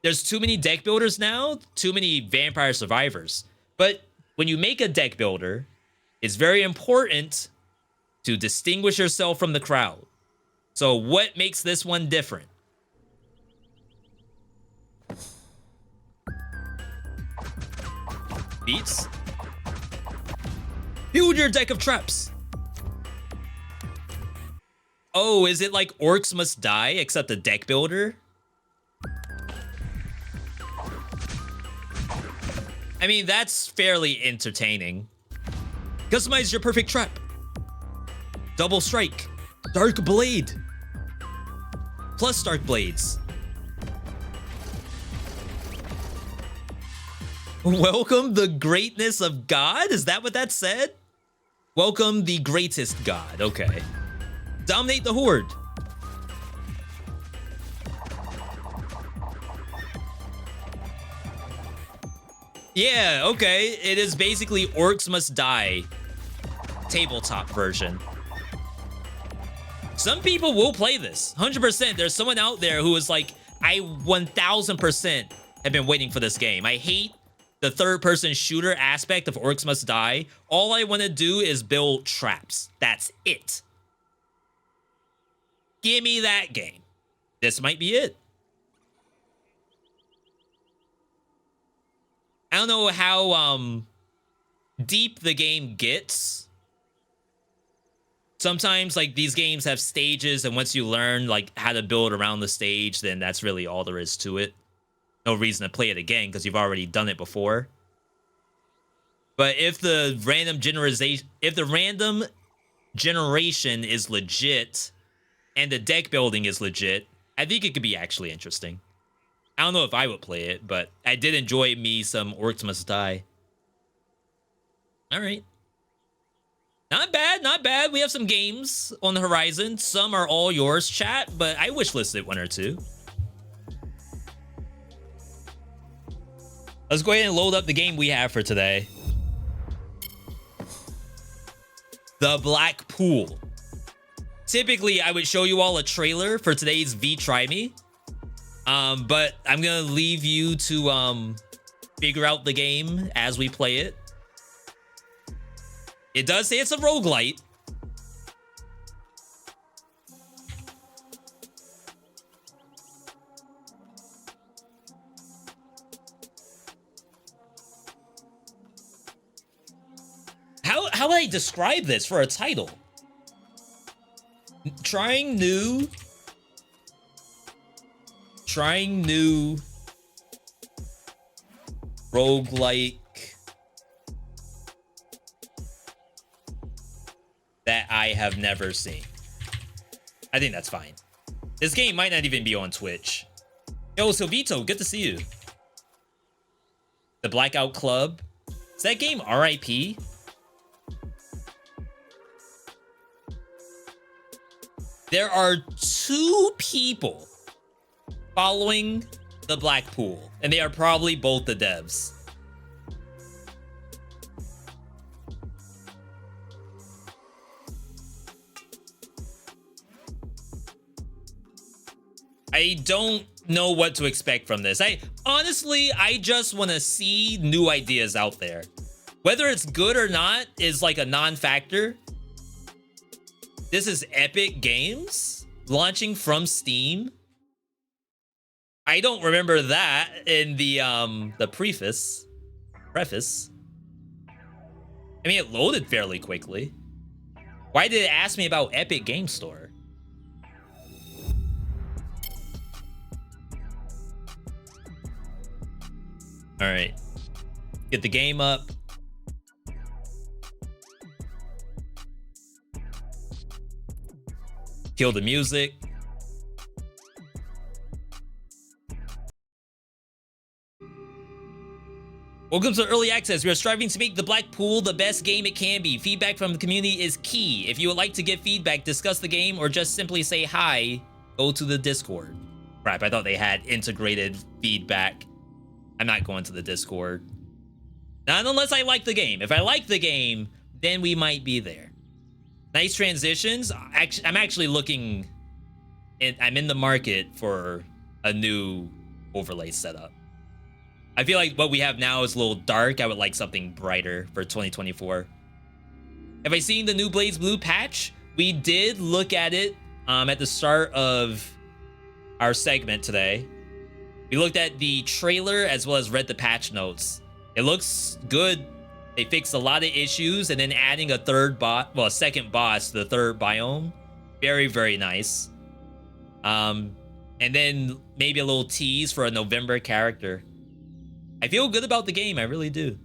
[SPEAKER 1] There's too many deck builders now, too many Vampire Survivors. But when you make a deck builder, it's very important to distinguish yourself from the crowd. So what makes this one different? Beats? Build your deck of traps. Oh, is it like Orcs Must Die, except a deck builder? I mean, that's fairly entertaining. Customize your perfect trap. Double strike. Dark blade. Plus dark blades. Welcome the greatness of God? Is that what that said? Welcome the greatest God. Okay. Dominate the horde. Yeah, okay. It is basically Orcs Must Die tabletop version. Some people will play this. 100%. There's someone out there who is like, I 1000% have been waiting for this game. I hate the third-person shooter aspect of Orcs Must Die. All I want to do is build traps. That's it. Give me that game. This might be it. I don't know how deep the game gets. Sometimes, like, these games have stages, and once you learn, like, how to build around the stage, then that's really all there is to it. No reason to play it again because you've already done it before. But if the random generation is legit and the deck building is legit, I think it could be actually interesting. I don't know if I would play it, but I did enjoy me some Orcs Must Die. All right. Not bad, not bad. We have some games on the horizon. Some are all yours, chat, but I wishlisted one or two. Let's go ahead and load up the game we have for today. The Black Pool. Typically, I would show you all a trailer for today's VeeDotVod. But I'm gonna leave you to figure out the game as we play it. It does say it's a roguelite. how would I describe this for a title? Trying new roguelike that I have never seen. I think that's fine. This game might not even be on Twitch. Yo, Silvito, good to see you. The Blackout Club. Is that game RIP? There are 2 people following the Blackpool, and they are probably both the devs. I don't know what to expect from this. Honestly, I just want to see new ideas out there. Whether it's good or not is like a non-factor. This is Epic Games launching from Steam. I don't remember that in the preface. I mean, it loaded fairly quickly. Why did it ask me about Epic Game Store? All right, get the game up. Kill the music. Welcome to Early Access. We are striving to make the Blackpool the best game it can be. Feedback from the community is key. If you would like to give feedback, discuss the game, or just simply say hi, go to the Discord. Crap, I thought they had integrated feedback. I'm not going to the Discord. Not unless I like the game. If I like the game, then we might be there. Nice transitions. I'm actually looking, I'm in the market for a new overlay setup. I feel like what we have now is a little dark. I would like something brighter for 2024. Have I seen the new Blaze Blue patch? We did look at it at the start of our segment today. We looked at the trailer as well as read the patch notes. It looks good. They fixed a lot of issues, and then adding a second boss to the third biome. Very, very nice. And then maybe a little tease for a November character. I feel good about the game, I really do.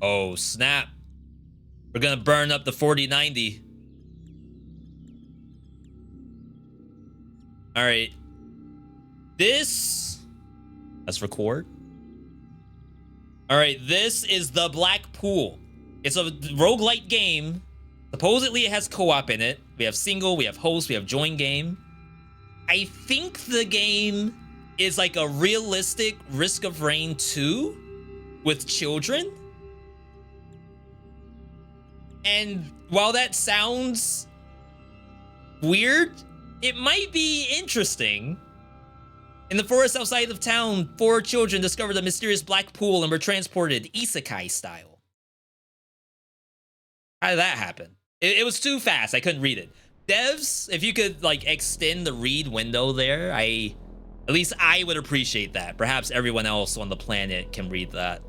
[SPEAKER 1] Oh, snap. We're gonna burn up the 4090. All right. Let's record. All right, this is the Blackpool. It's a roguelike game. Supposedly it has co-op in it. We have single, we have host, we have join game. I think the game is like a realistic Risk of Rain 2 with children. And while that sounds weird, it might be interesting. In the forest outside of town, 4 children discovered a mysterious black pool and were transported isekai style. How did that happen? It was too fast. I couldn't read it. Devs, if you could like extend the read window there, at least I would appreciate that. Perhaps everyone else on the planet can read that.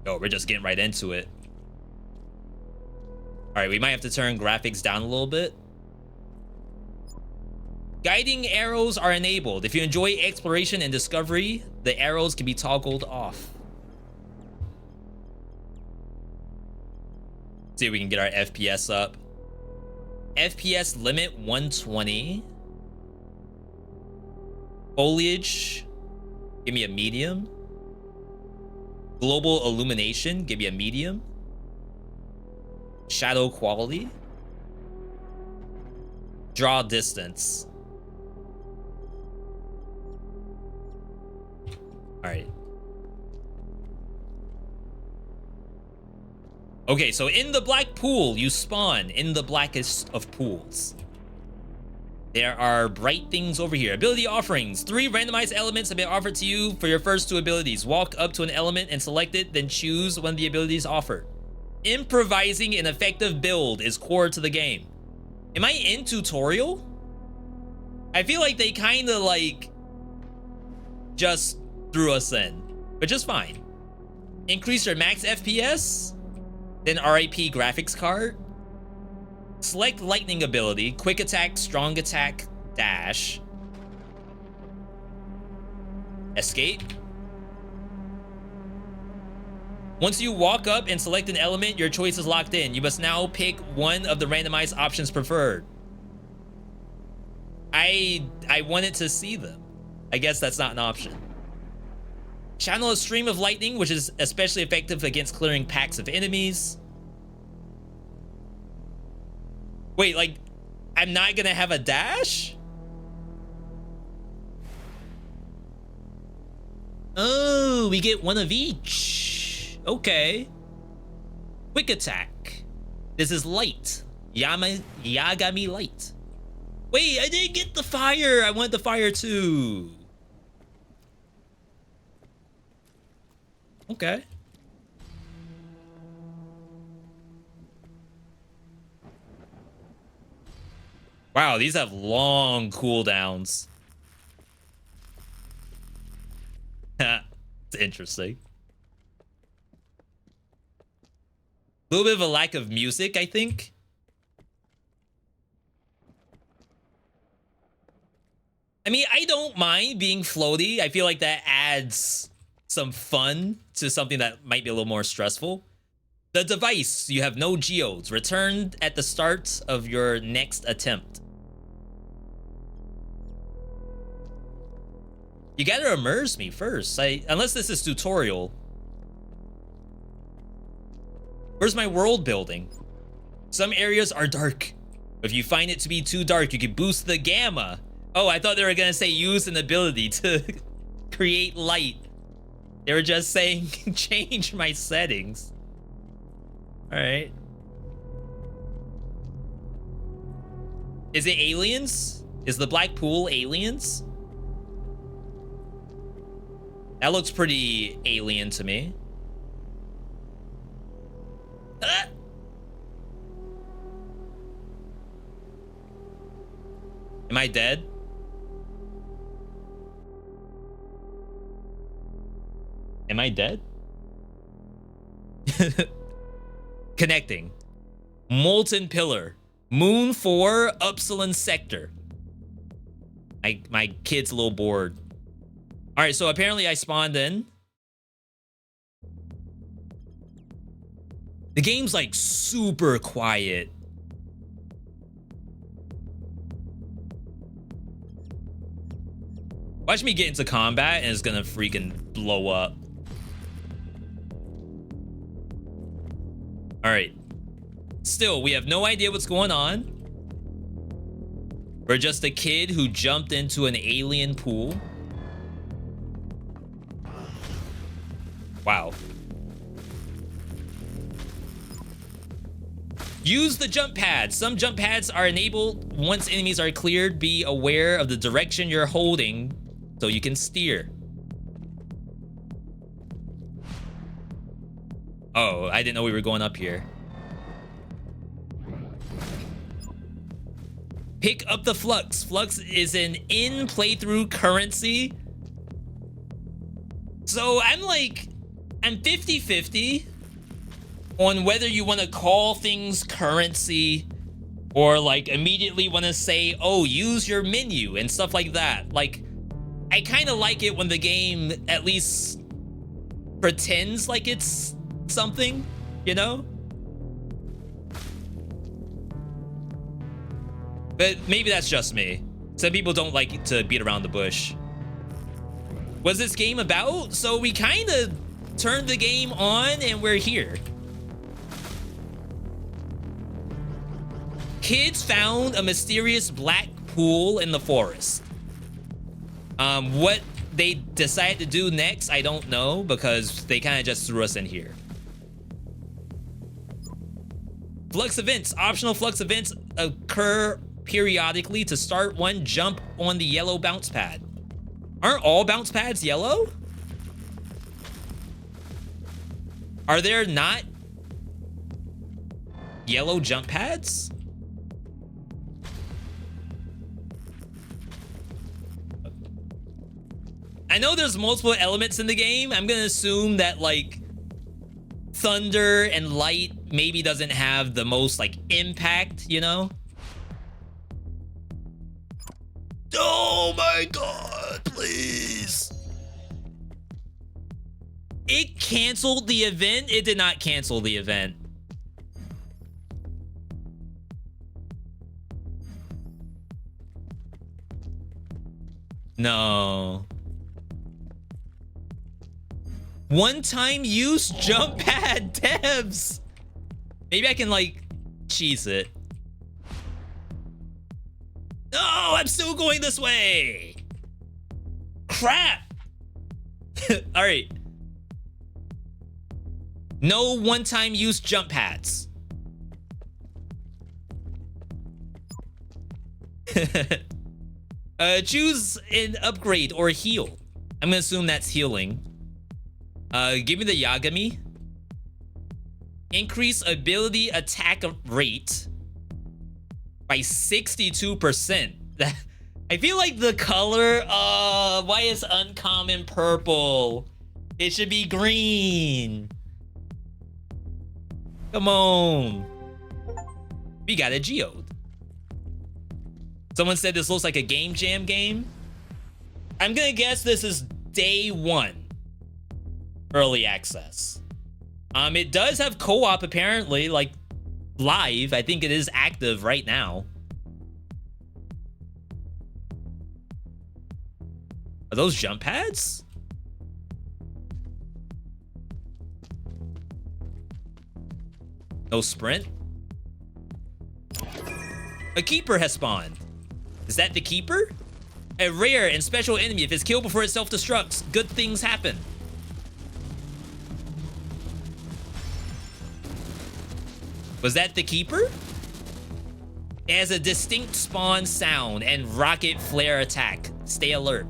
[SPEAKER 1] Oh, we're just getting right into it. All right, we might have to turn graphics down a little bit. Guiding arrows are enabled. If you enjoy exploration and discovery, the arrows can be toggled off. See if we can get our FPS up. FPS limit 120. Foliage, give me a medium. Global illumination, give me a medium. Shadow quality. Draw distance. All right. Okay, so in the black pool, you spawn in the blackest of pools. There are bright things over here. Ability offerings. 3 randomized elements have been offered to you for your first 2 abilities. Walk up to an element and select it, then choose one of the abilities offered. Improvising an effective build is core to the game. Am I in tutorial? I feel like they kind of like just threw us in, but just fine. Increase your max FPS, then RIP graphics card. Select lightning ability, quick attack, strong attack, dash. Escape. Once you walk up and select an element, your choice is locked in. You must now pick one of the randomized options preferred. I wanted to see them. I guess that's not an option. Channel a stream of lightning, which is especially effective against clearing packs of enemies. Wait, like, I'm not gonna have a dash? Oh, we get one of each. Okay. Quick attack. This is light. Yagami light. Wait, I didn't get the fire. I want the fire too. Okay. Wow, these have long cooldowns. It's interesting. A little bit of a lack of music, I think. I mean, I don't mind being floaty. I feel like that adds some fun to something that might be a little more stressful. The device, you have no geodes. Returned at the start of your next attempt. You gotta immerse me first. Unless this is tutorial. Where's my world building? Some areas are dark. If you find it to be too dark, you can boost the gamma. Oh, I thought they were gonna say use an ability to create light. They were just saying change my settings. All right. Is it aliens? Is the black pool aliens? That looks pretty alien to me. Ah! Am I dead? Am I dead? Connecting. Molten Pillar. Moon 4, Upsilon Sector. My kid's a little bored. All right, so apparently I spawned in. The game's like super quiet. Watch me get into combat and it's gonna freaking blow up. All right. Still, we have no idea what's going on. We're just a kid who jumped into an alien pool. Wow. Use the jump pads. Some jump pads are enabled once enemies are cleared. Be aware of the direction you're holding so you can steer. Oh, I didn't know we were going up here. Pick up the Flux. Flux is an in-playthrough currency. So I'm 50-50 on whether you want to call things currency or like immediately want to say, oh, use your menu and stuff like that. Like, I kind of like it when the game at least pretends like it's something, you know? But maybe that's just me. Some people don't like to beat around the bush. What's this game about? So we kind of turned the game on and we're here. Kids found a mysterious black pool in the forest. What they decided to do next, I don't know, because they kind of just threw us in here. Flux events. Optional Flux events occur periodically. To start one, jump on the yellow bounce pad. Aren't all bounce pads yellow? Are there not yellow jump pads? I know there's multiple elements in the game. I'm gonna assume that like thunder and light maybe doesn't have the most like impact, you know? Oh my god, please. It canceled the event? It did not cancel the event. No. One-time use jump pad devs. Maybe I can like cheese it. No, I'm still going this way. Crap. All right. No one-time use jump pads. Choose an upgrade or heal. I'm gonna assume that's healing. Give me the Yagami. Increase ability attack rate by 62%. I feel like the color, why is uncommon purple? It should be green. Come on. We got a geode. Someone said this looks like a game jam game. I'm gonna guess this is day 1 early access. It does have co-op apparently, like live. I think it is active right now. Are those jump pads? No sprint? A keeper has spawned. Is that the keeper? A rare and special enemy. If it's killed before it self-destructs, good things happen. Was that the keeper? It has a distinct spawn sound and rocket flare attack. Stay alert.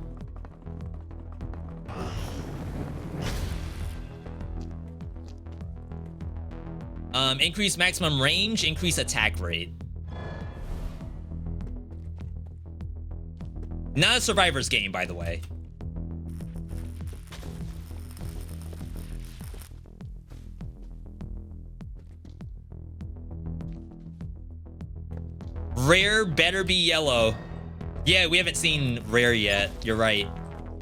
[SPEAKER 1] Increase maximum range, increase attack rate. Not a survivor's game, by the way. Rare better be yellow. Yeah, we haven't seen rare yet. You're right.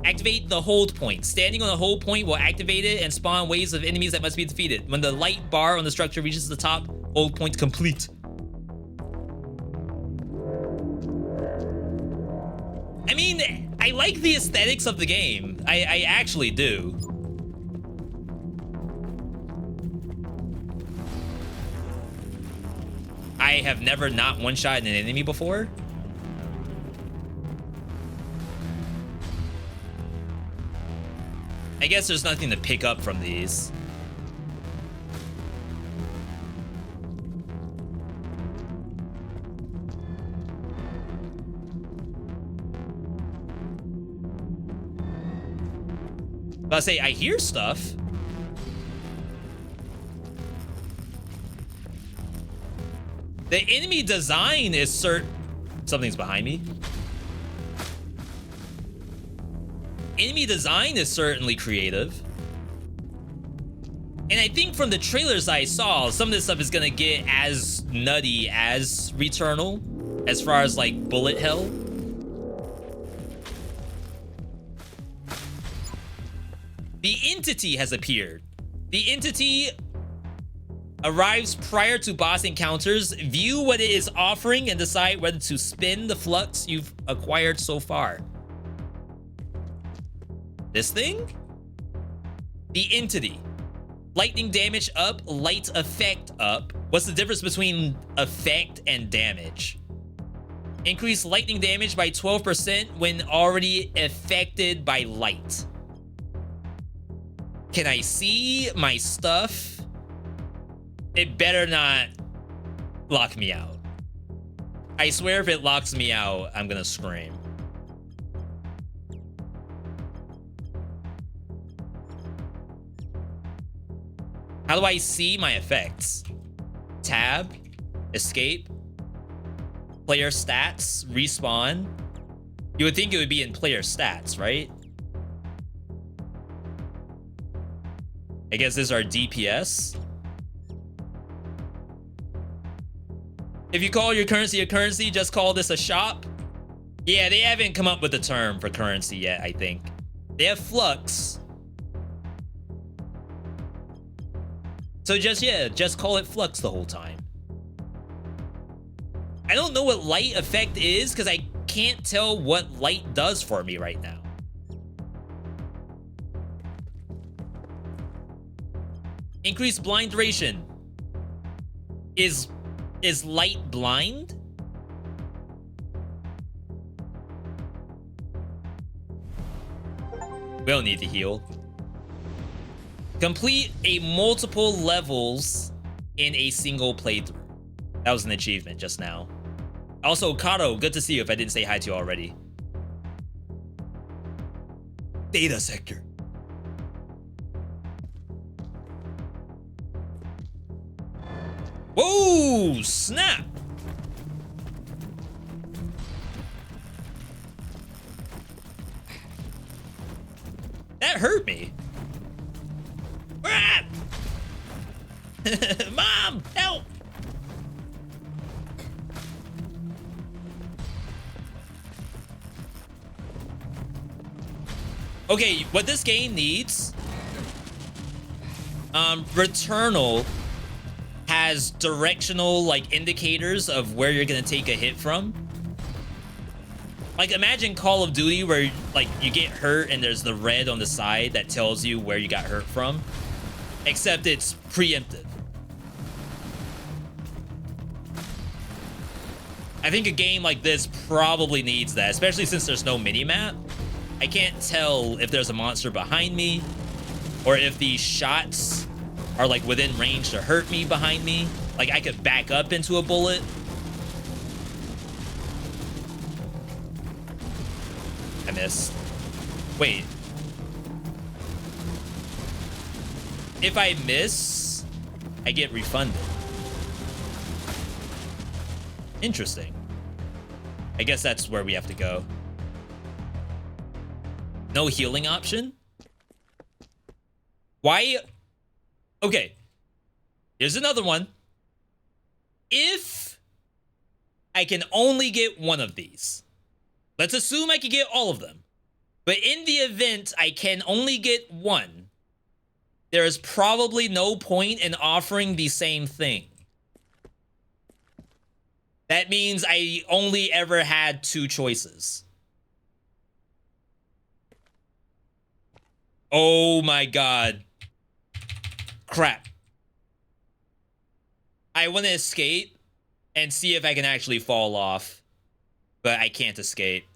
[SPEAKER 1] Activate the hold point. Standing on the hold point will activate it and spawn waves of enemies that must be defeated. When the light bar on the structure reaches the top, hold point complete. I mean, I like the aesthetics of the game. I actually do. I have never not one-shot an enemy before. I guess there's nothing to pick up from these. But I say I hear stuff. The enemy design is something's behind me. Enemy design is certainly creative. And I think from the trailers I saw, some of this stuff is gonna get as nutty as Returnal, as far as like bullet hell. The entity has appeared. The entity arrives prior to boss encounters. View what it is offering and decide whether to spin the flux you've acquired so far. This thing? The entity. Lightning damage up, light effect up. What's the difference between effect and damage? Increase lightning damage by 12% when already affected by light. Can I see my stuff? It better not lock me out. I swear if it locks me out, I'm gonna scream. How do I see my effects? Tab, escape, player stats, respawn. You would think it would be in player stats, right? I guess this is our DPS. If you call your currency a currency, just call this a shop. Yeah, they haven't come up with a term for currency yet, I think. They have flux. So just call it flux the whole time. I don't know what light effect is because I can't tell what light does for me right now. Increased blind duration. Is light blind? We don't need to heal. Complete a multiple levels in a single playthrough. That was an achievement just now. Also, Kato, good to see you if I didn't say hi to you already. Data sector. Whoa, snap. That hurt me. Mom, help. Okay, what this game needs, Returnal has directional like indicators of where you're gonna take a hit from. Like imagine Call of Duty where like you get hurt and there's the red on the side that tells you where you got hurt from, except it's preemptive. I think a game like this probably needs that, especially since there's no mini-map. I can't tell if there's a monster behind me or if these shots are like within range to hurt me behind me. Like I could back up into a bullet. I missed. Wait. If I miss, I get refunded. Interesting. I guess that's where we have to go. No healing option? Why? Okay. Here's another one. If I can only get one of these, let's assume I can get all of them. But in the event I can only get one, there is probably no point in offering the same thing. That means I only ever had two choices. Oh my god. Crap. I want to escape and see if I can actually fall off, but I can't escape.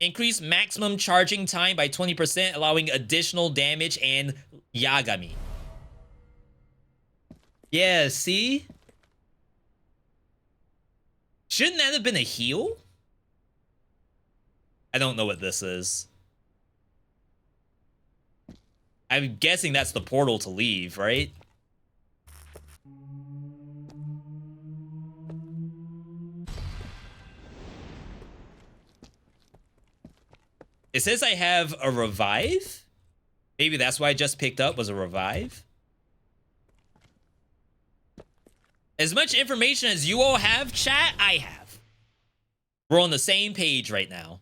[SPEAKER 1] Increase maximum charging time by 20%, allowing additional damage and Yagami. Yeah, see? Shouldn't that have been a heal? I don't know what this is. I'm guessing that's the portal to leave, right? It says I have a revive. Maybe that's why I just picked up was a revive. As much information as you all have, chat, I have. We're on the same page right now.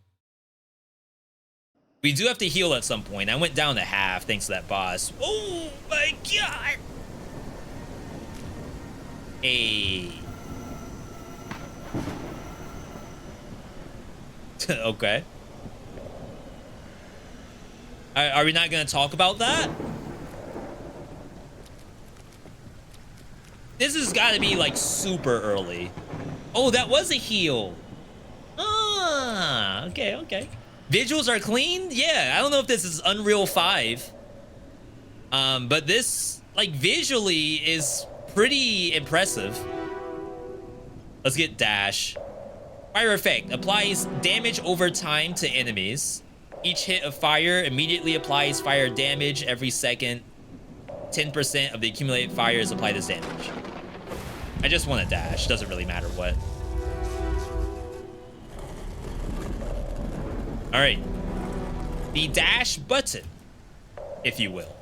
[SPEAKER 1] We do have to heal at some point. I went down to half thanks to that boss. Oh my god! Hey. Okay. Are we not going to talk about that? This has got to be like super early. Oh, that was a heal. Ah, okay, okay. Visuals are clean? Yeah, I don't know if this is Unreal 5. But this, like, visually is pretty impressive. Let's get dash. Fire effect applies damage over time to enemies. Each hit of fire immediately applies fire damage every second. 10% of the accumulated fire is applied as damage. I just want to dash. Doesn't really matter what. All right. The dash button, if you will.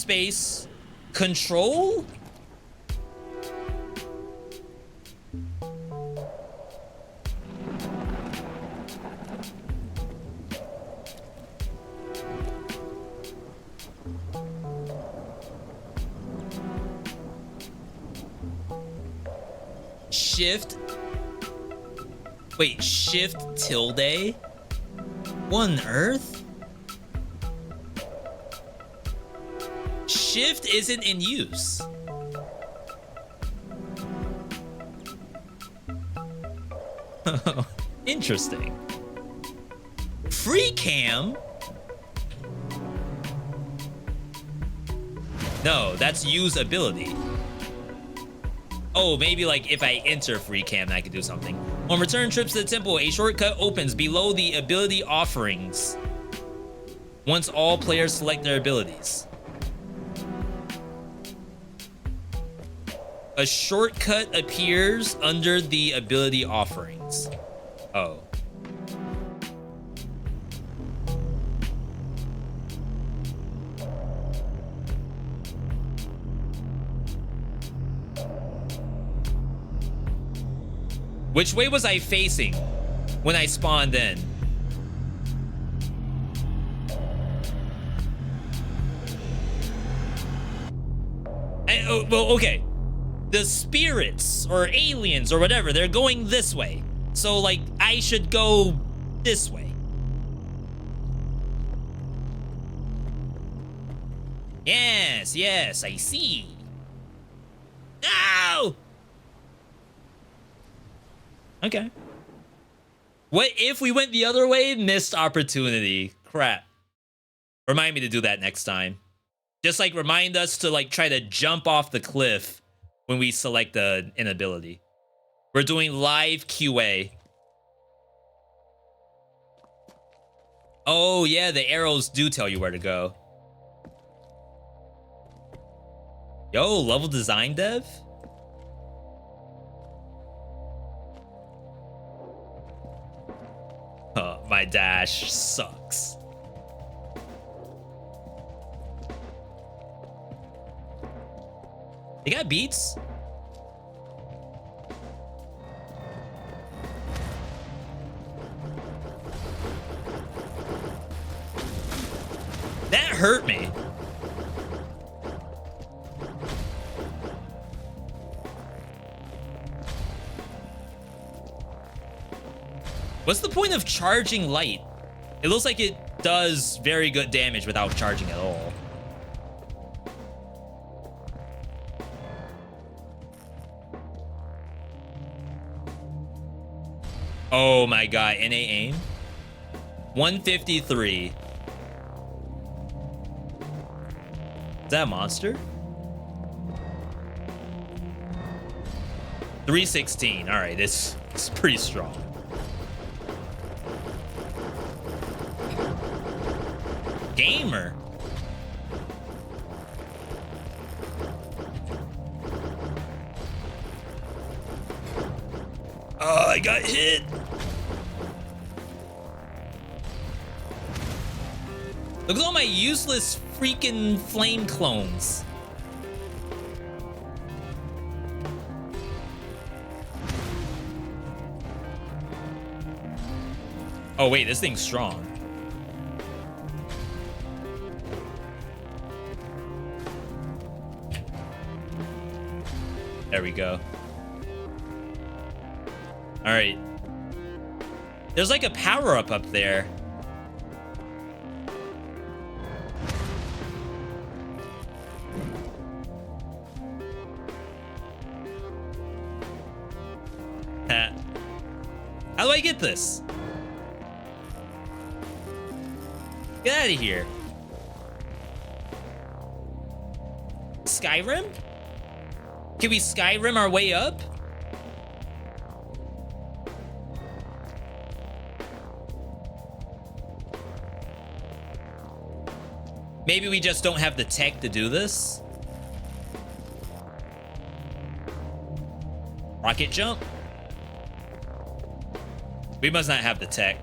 [SPEAKER 1] space control. Shift. Wait, shift tilde? One Earth? Shift isn't in use. Interesting. Free cam? No, that's use ability. Oh, maybe like if I enter free cam, I could do something. On return trips to the temple, a shortcut opens below the ability offerings once all players select their abilities. A shortcut appears under the ability offerings. Oh. Which way was I facing when I spawned in? Well, okay. The spirits or aliens or whatever, they're going this way. So, like, I should go this way. Yes, yes, I see. No! Okay. What if we went the other way? Missed opportunity. Crap. Remind me to do that next time. Just like remind us to like try to jump off the cliff when we select an ability. We're doing live QA. Oh yeah, the arrows do tell you where to go. Yo, level design dev? My dash sucks. They got beats? That hurt me. What's the point of charging light? It looks like it does very good damage without charging at all. Oh my god, NA aim? 153. Is that a monster? 316. Alright, it's pretty strong. Gamer. Oh, I got hit. Look at all my useless freaking flame clones. Oh wait, this thing's strong. There we go. All right. There's like a power-up up there. How do I get this? Get out of here. Skyrim? Can we Skyrim our way up? Maybe we just don't have the tech to do this. Rocket jump? We must not have the tech.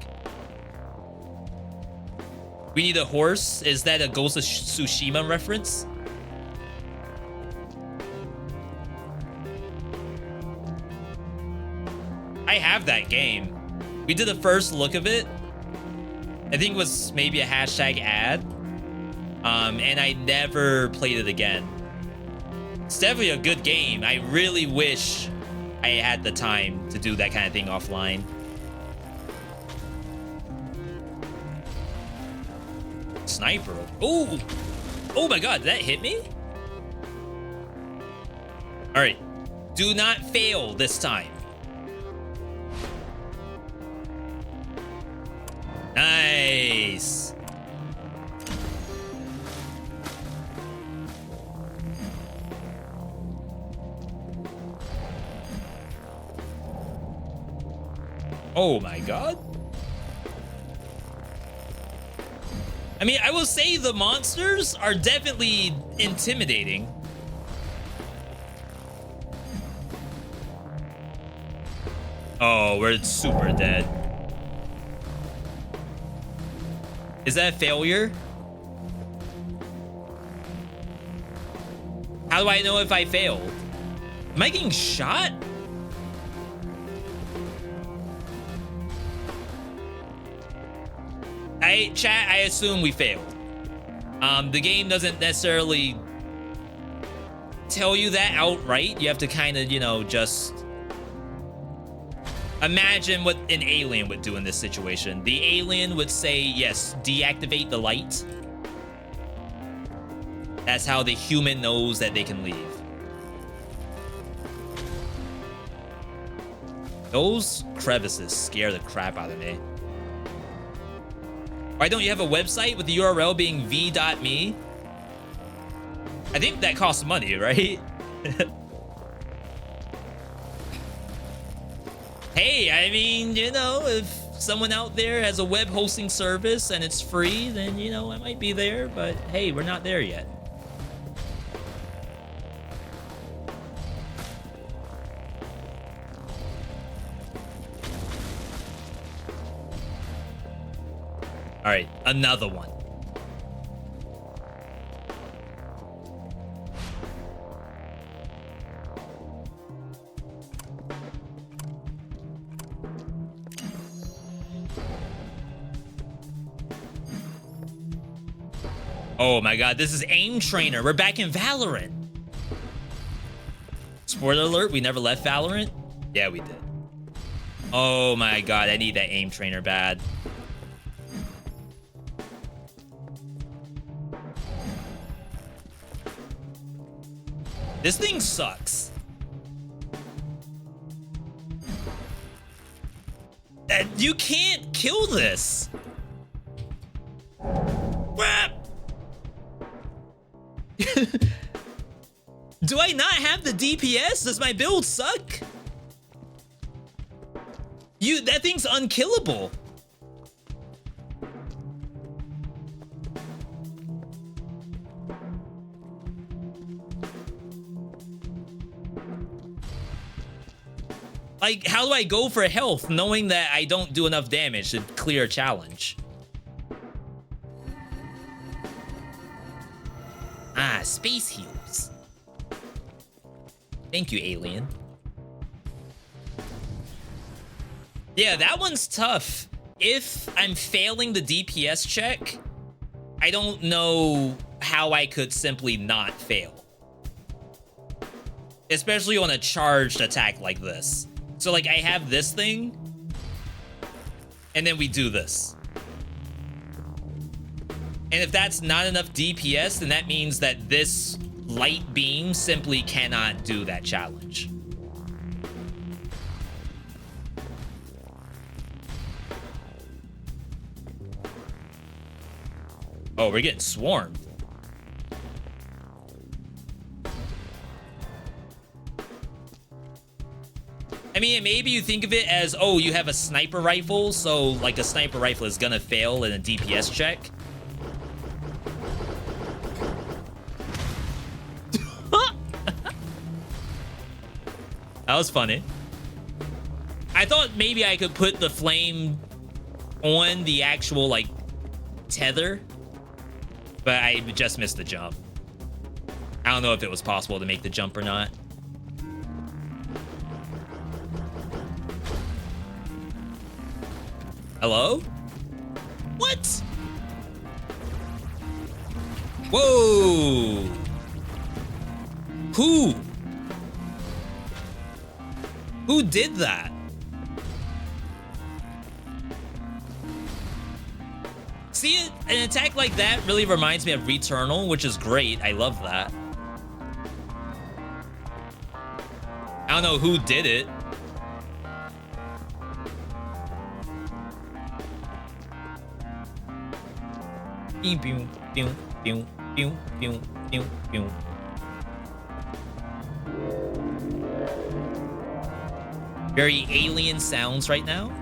[SPEAKER 1] We need a horse. Is that a Ghost of Tsushima reference? I have that game. We did the first look of it. I think it was maybe a hashtag ad. And I never played it again. It's definitely a good game. I really wish I had the time to do that kind of thing offline. Sniper. Oh, oh my God, did that hit me? All right, do not fail this time. Nice. Oh my God. I mean, I will say the monsters are definitely intimidating. Oh, we're super dead. Is that a failure? How do I know if I failed? Am I getting shot? Chat, I assume we failed. The game doesn't necessarily tell you that outright. You have to kind of, you know, just imagine what an alien would do in this situation. The alien would say, yes, deactivate the light. That's how the human knows that they can leave. Those crevices scare the crap out of me. Why don't you have a website with the URL being v.me? I think that costs money, right? Hey, I mean, you know, if someone out there has a web hosting service and it's free, then, you know, I might be there, but hey, we're not there yet. All right, another one. Oh my God, this is Aim Trainer. We're back in Valorant. Spoiler alert, we never left Valorant? Yeah, we did. Oh my God, I need that Aim Trainer bad. This thing sucks. You can't kill this. Do I not have the DPS? Does my build suck? That thing's unkillable. Like, how do I go for health knowing that I don't do enough damage to clear a challenge? Ah, space heals. Thank you, alien. Yeah, that one's tough. If I'm failing the DPS check, I don't know how I could simply not fail. Especially on a charged attack like this. So, like, I have this thing, and then we do this. And if that's not enough DPS, then that means that this light beam simply cannot do that challenge. Oh, we're getting swarmed. I mean, maybe you think of it as, oh, you have a sniper rifle, so like a sniper rifle is gonna fail in a DPS check. That was funny. I thought maybe I could put the flame on the actual, like, tether, but I just missed the jump. I don't know if it was possible to make the jump or not. Hello? What? Whoa. Who did that? See, an attack like that really reminds me of Returnal, which is great. I love that. I don't know who did it. Pew, pew, pew, pew, pew, pew, pew, pew. Very alien sounds right now.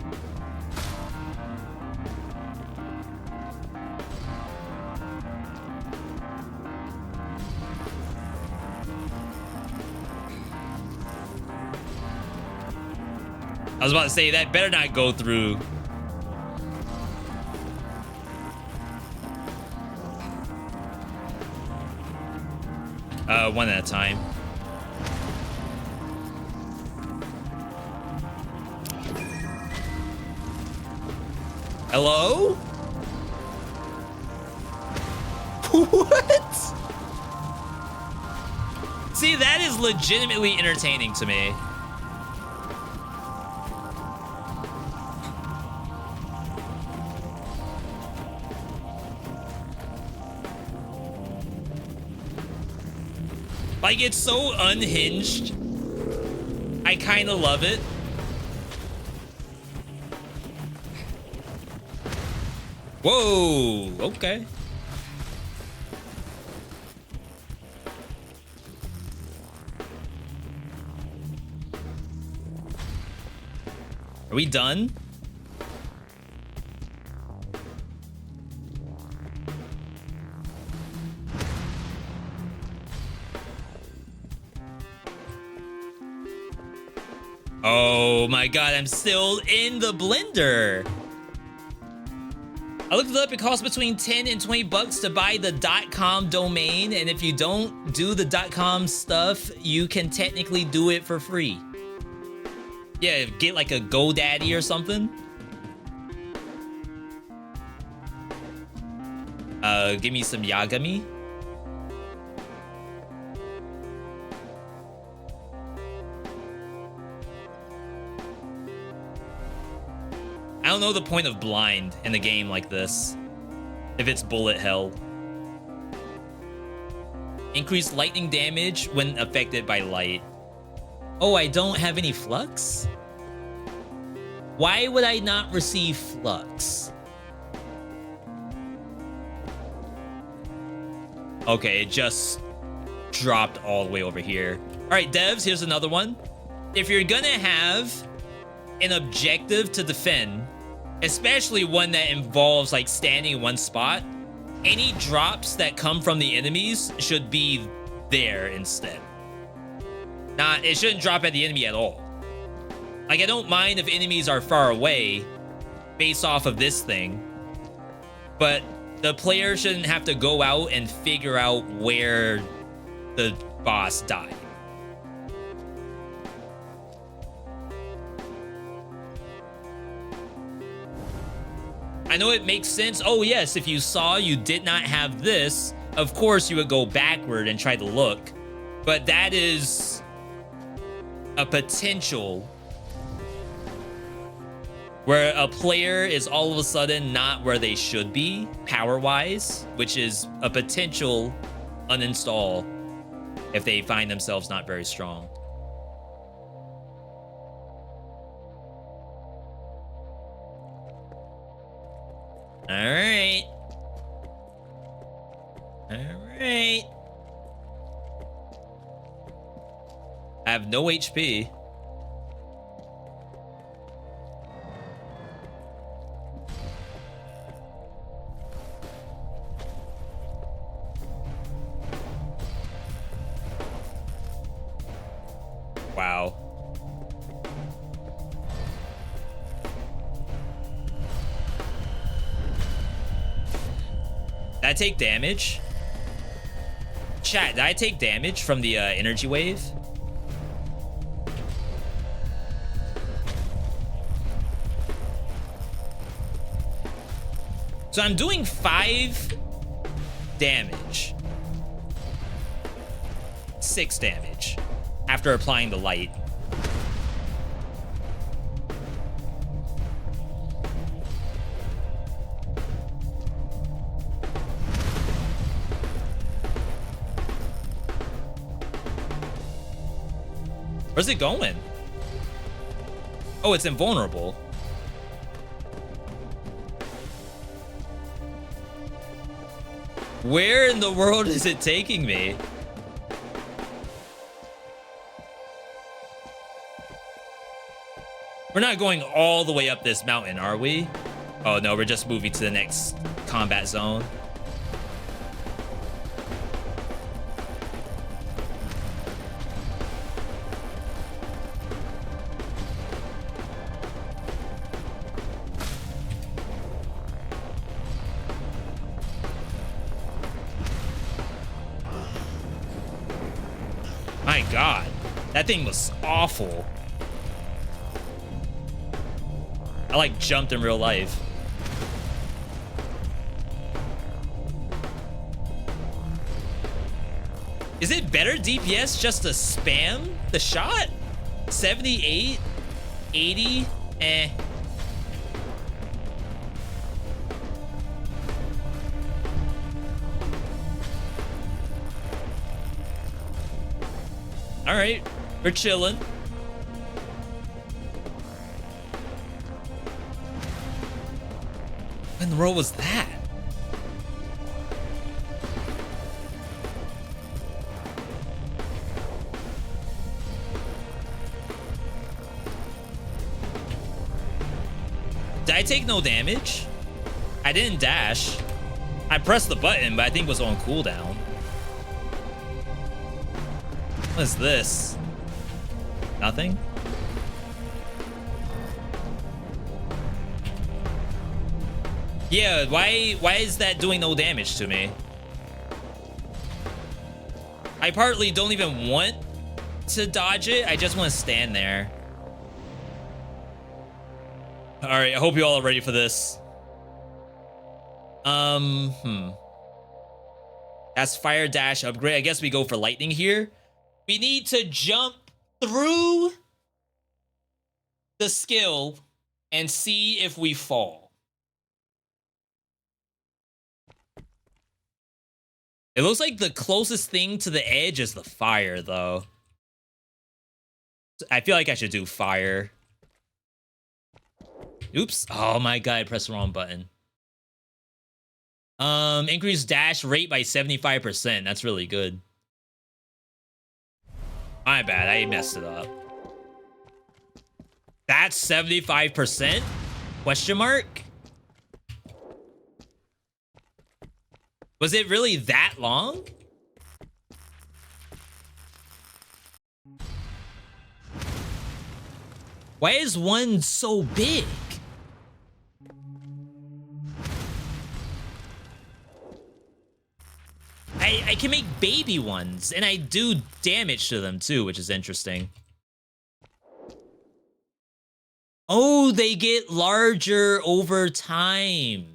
[SPEAKER 1] I was about to say that better not go through. One at a time. Hello? What? See, that is legitimately entertaining to me. Like, it's so unhinged. I kind of love it. Whoa, okay. Are we done? Oh my god, I'm still in the blender. I looked it up. It costs between 10 and 20 bucks to buy the .com domain, and if you don't do the .com stuff, you can technically do it for free. Yeah, get like a GoDaddy or something. Give me some Yagami. I don't know the point of blind in a game like this, if it's bullet hell. Increase lightning damage when affected by light. Oh, I don't have any flux? Why would I not receive flux? Okay, it just dropped all the way over here. All right, devs, here's another one. If you're gonna have an objective to defend, especially one that involves like standing in one spot, any drops that come from the enemies should be there instead. It shouldn't drop at the enemy at all. Like, I don't mind if enemies are far away based off of this thing, but the player shouldn't have to go out and figure out where the boss died. I know it makes sense. Oh yes, if you saw you did not have this, of course you would go backward and try to look. But that is a potential where a player is all of a sudden not where they should be power-wise, which is a potential uninstall if they find themselves not very strong. All right. I have no HP. Wow. Did I take damage? Chat, did I take damage from the energy wave? So I'm doing 5 damage. 6 damage after applying the light. Where's it going? Oh, it's invulnerable. Where in the world is it taking me? We're not going all the way up this mountain, are we? Oh no, we're just moving to the next combat zone. My God, that thing was awful. I like jumped in real life. Is it better DPS just to spam the shot? 78, 80, eh. All right, we're chilling. What in the world was that? Did I take no damage? I didn't dash. I pressed the button, but I think it was on cooldown. What is this? Nothing? Yeah, why is that doing no damage to me? I partly don't even want to dodge it. I just want to stand there. All right, I hope you all are ready for this. That's fire dash upgrade. I guess we go for lightning here. We need to jump through the skill and see if we fall. It looks like the closest thing to the edge is the fire, though. I feel like I should do fire. Oops. Oh my God, I pressed the wrong button. Increase dash rate by 75%. That's really good. My bad, I messed it up. That's 75%? Question mark? Was it really that long? Why is one so big? I can make baby ones, and I do damage to them too, which is interesting. Oh, they get larger over time.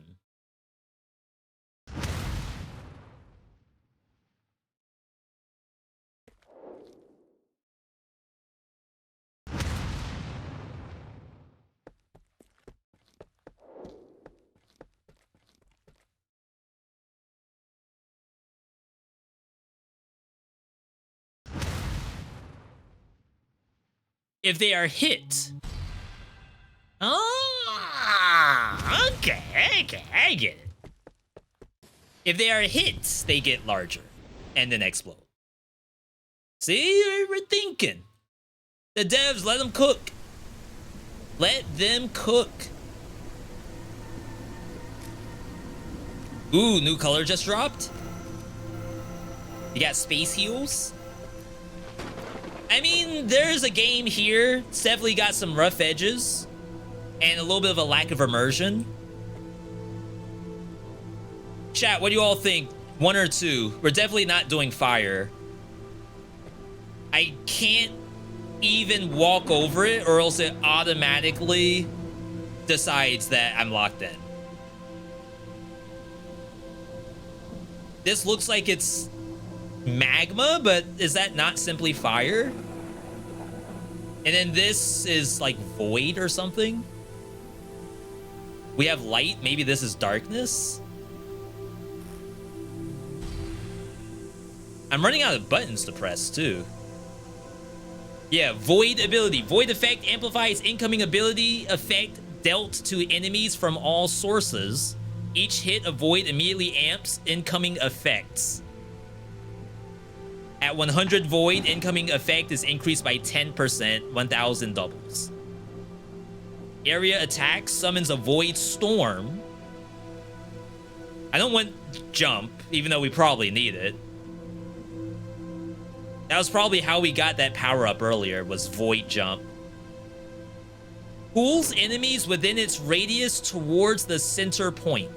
[SPEAKER 1] If they are hit. Oh, okay, I get it. If they are hits, they get larger and then explode. See, we're thinking. The devs, let them cook. Let them cook. Ooh, new color just dropped. You got space heals. I mean, there's a game here. It's definitely got some rough edges and a little bit of a lack of immersion. Chat, what do you all think? 1 or 2? We're definitely not doing fire. I can't even walk over it or else it automatically decides that I'm locked in. This looks like it's magma, but is that not simply fire? And then this is like void or something. We have light. Maybe this is darkness. I'm running out of buttons to press too. Yeah, void ability. Void effect amplifies incoming ability effect dealt to enemies from all sources. Each hit of void immediately amps incoming effects. At 100 void, incoming effect is increased by 10%, 1000 doubles. Area attack summons a void storm. I don't want jump, even though we probably need it. That was probably how we got that power up earlier, was void jump. Pulls enemies within its radius towards the center point.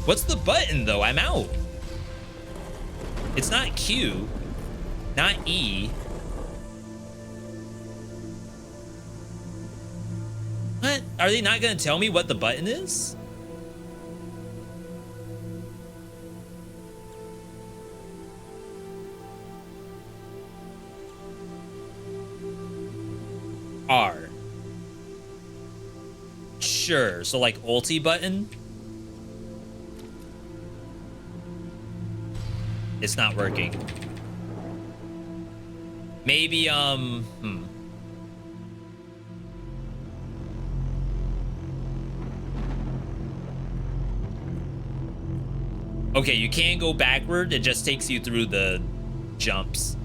[SPEAKER 1] What's the button though? I'm out. It's not Q, not E. What? Are they not gonna tell me what the button is? R. Sure, so like ulti button? It's not working. Maybe, Okay, you can go backward. It just takes you through the jumps.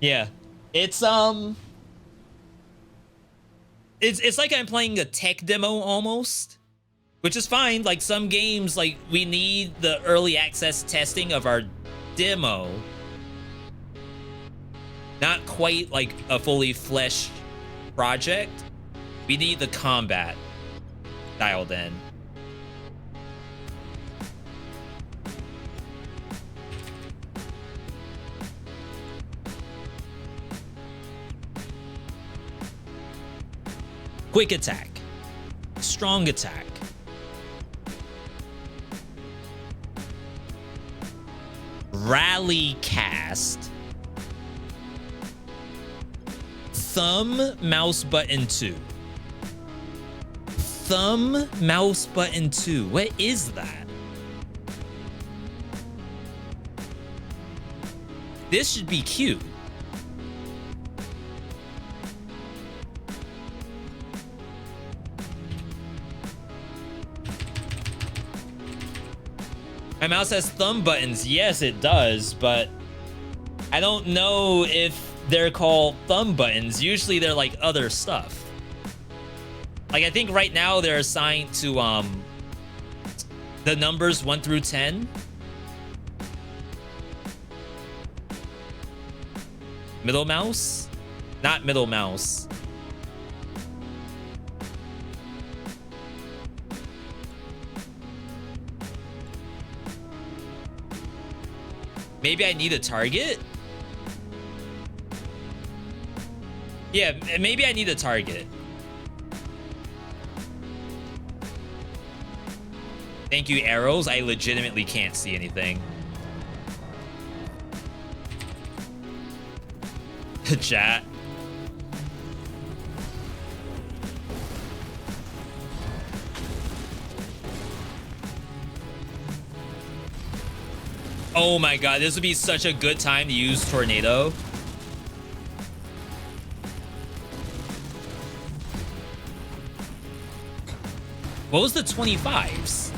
[SPEAKER 1] Yeah. It's like I'm playing a tech demo almost, which is fine. Like some games, like we need the early access testing of our demo. Not quite like a fully fleshed project. We need the combat dialed in. Quick attack, strong attack, rally cast, thumb mouse button 2, thumb mouse button 2. What is that? This should be Q. My mouse has thumb buttons. Yes, it does, but I don't know if they're called thumb buttons. Usually they're like other stuff. Like I think right now they're assigned to the numbers 1 through 10. Middle mouse? Not middle mouse. Maybe I need a target? Yeah, maybe I need a target. Thank you, arrows. I legitimately can't see anything. Chat. Oh my god, this would be such a good time to use Tornado. What was the 25s?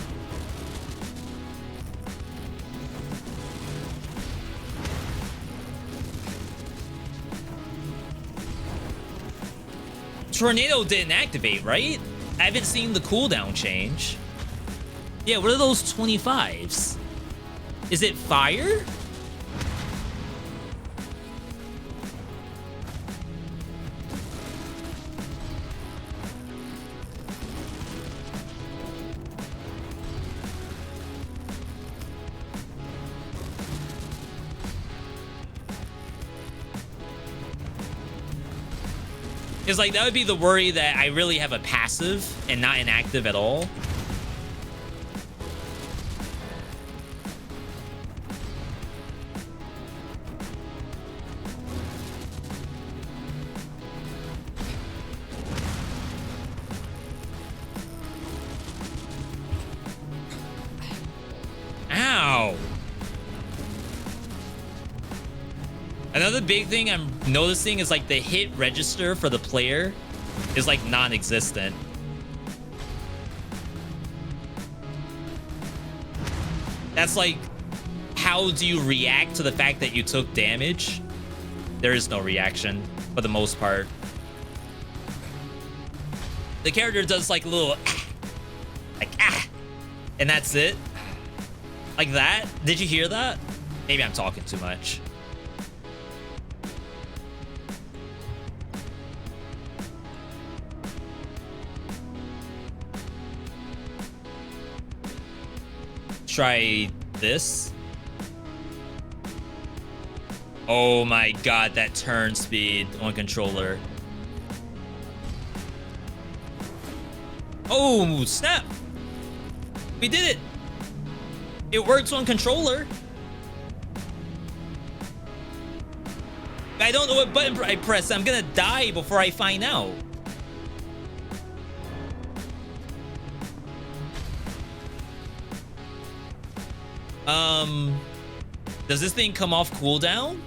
[SPEAKER 1] Tornado didn't activate, right? I haven't seen the cooldown change. Yeah, what are those 25s? Is it fire? Because like that would be the worry that I really have a passive and not an active at all. Ow. Another big thing I'm noticing is like the hit register for the player is like non-existent. That's like, how do you react to the fact that you took damage? There is no reaction for the most part. The character does like a little and that's it. Like that. Did you hear that? Maybe I'm talking too much. Try this. Oh my god, that turn speed on controller. Oh, snap. We did it. It works on controller. I don't know what button I press. I'm gonna die before I find out. Does this thing come off cooldown?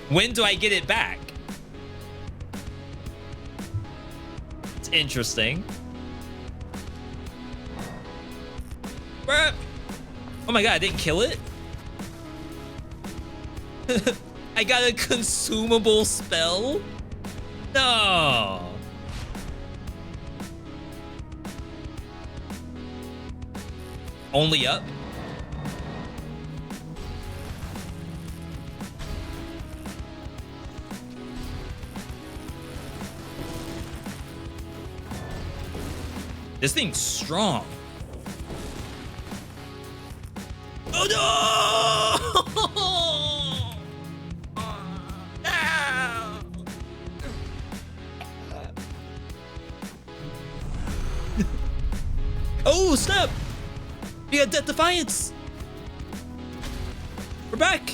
[SPEAKER 1] When do I get it back? It's interesting. Bruh. Oh my god, I didn't kill it? I got a consumable spell? No. Only up? This thing's strong. Oh no! Oh snap! We got Death Defiance! We're back!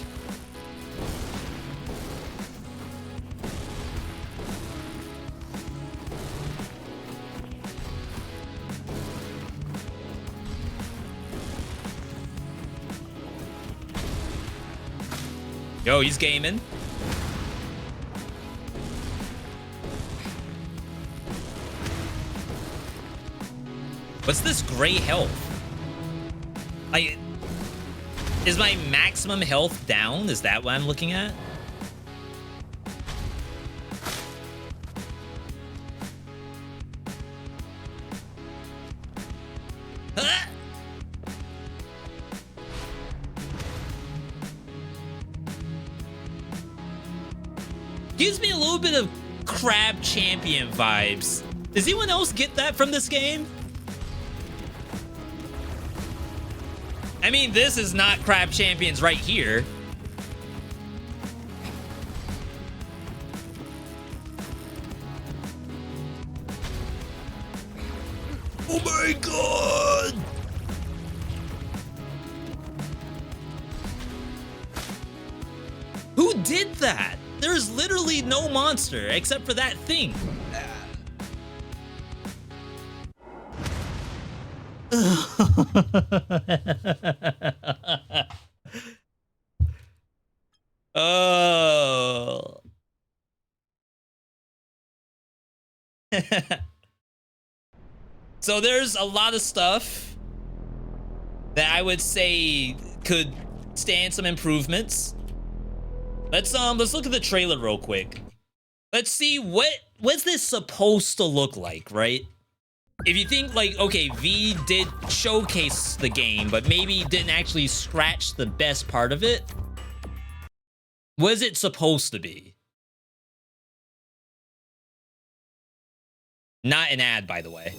[SPEAKER 1] Yo, he's gaming. What's this gray health? Like, is my maximum health down? Is that what I'm looking at? Ah! Gives me a little bit of Crab Champion vibes. Does anyone else get that from this game? I mean, this is not Crab Champions right here. Oh my god! Who did that? There's literally no monster except for that thing. Oh. So there's a lot of stuff that I would say could stand some improvements. Let's look at the trailer real quick. Let's see what's this supposed to look like, right? If you think like, okay, V did showcase the game, but maybe didn't actually scratch the best part of it. What is it supposed to be? Not an ad, by the way.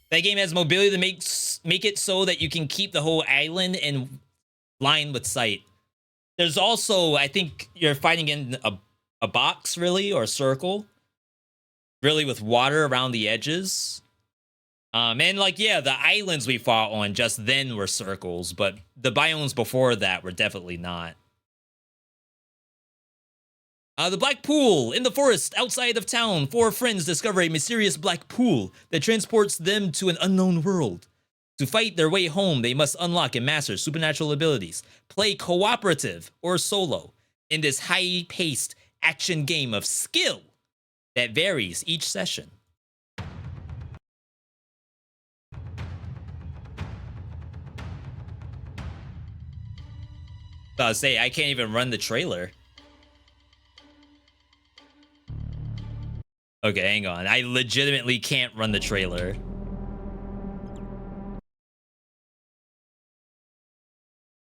[SPEAKER 1] That game has mobility to make it so that you can keep the whole island in line with sight. There's also, I think you're fighting in a box, really, or a circle, really, with water around the edges. And like, yeah, the islands we fought on just then were circles, but the biomes before that were definitely not. The Black Pool. In the forest outside of town, 4 friends discover a mysterious black pool that transports them to an unknown world. To fight their way home, they must unlock and master supernatural abilities. Play cooperative or solo in this high-paced action game of skill that varies each session. I say, I can't even run the trailer. Okay, hang on. I legitimately can't run the trailer.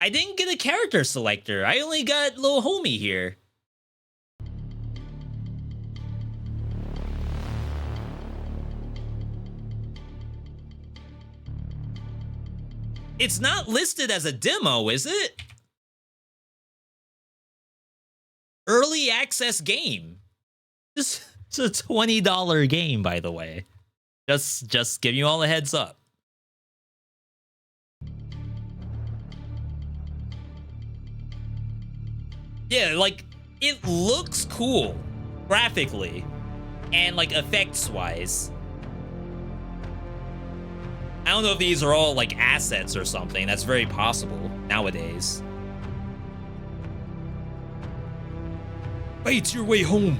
[SPEAKER 1] I didn't get a character selector. I only got little homie here. It's not listed as a demo, is it? Early access game. It's a $20 game, by the way. Just giving you all a heads up. Yeah, like, it looks cool graphically and like effects wise. I don't know if these are all like assets or something. That's very possible nowadays. Fight your way home.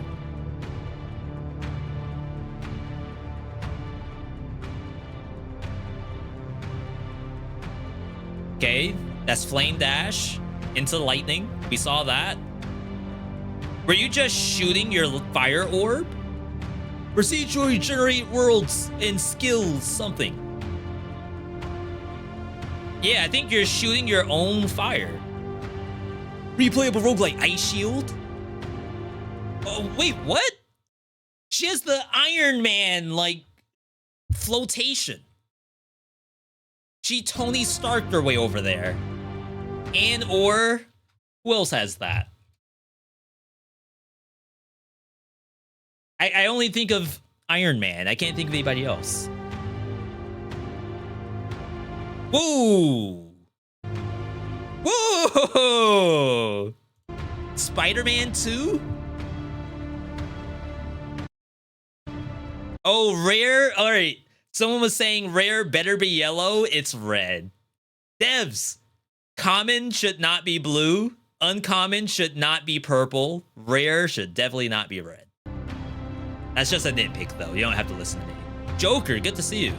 [SPEAKER 1] Okay, that's Flame Dash into lightning. We saw that. Were you just shooting your fire orb? Procedurally generate worlds and skills something. Yeah, I think you're shooting your own fire. Replayable roguelike Ice Shield? Oh, wait, what? She has the Iron Man, like, flotation. She Tony Starked her way over there. And or who else has that? I only think of Iron Man. I can't think of anybody else. Whoa! Whoa! Spider-Man 2? Oh, rare? Alright. Someone was saying rare better be yellow. It's red. Devs. Common should not be blue. Uncommon should not be purple. Rare should definitely not be red. That's just a nitpick, though. You don't have to listen to me. Joker, good to see you.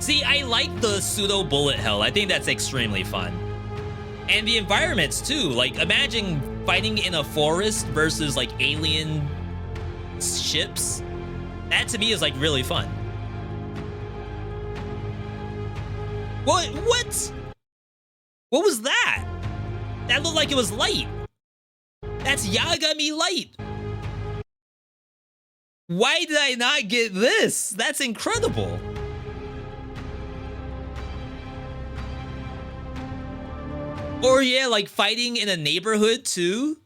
[SPEAKER 1] See, I like the pseudo bullet hell. I think that's extremely fun. And the environments, too. Like, imagine fighting in a forest versus, like, alien ships. That, to me, is, like, really fun. What? What? What was that? That looked like it was light. That's Yagami light. Why did I not get this? That's incredible. Or yeah, like fighting in a neighborhood too.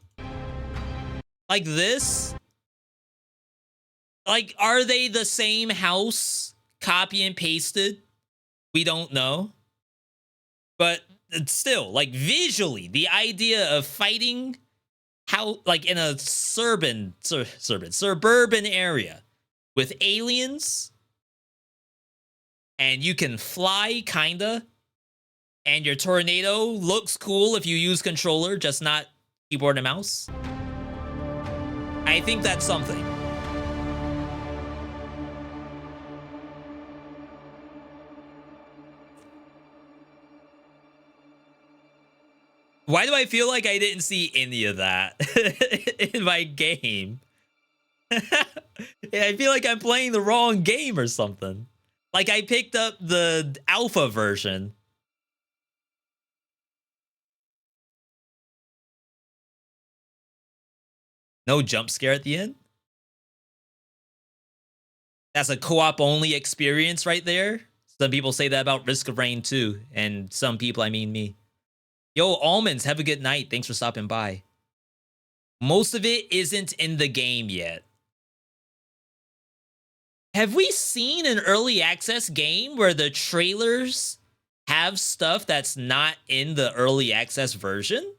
[SPEAKER 1] Like this. Like, are they the same house? Copy and pasted? We don't know. But it's still, like, visually, the idea of fighting how, like, in a suburban area with aliens, and you can fly, kinda, and your tornado looks cool if you use controller, just not keyboard and mouse. I think that's something. Why do I feel like I didn't see any of that in my game? Yeah, I feel like I'm playing the wrong game or something. Like I picked up the alpha version. No jump scare at the end? That's a co-op only experience right there. Some people say that about Risk of Rain too, and some people, I mean me. Yo, Almonds, have a good night. Thanks for stopping by. Most of it isn't in the game yet. Have we seen an early access game where the trailers have stuff that's not in the early access version?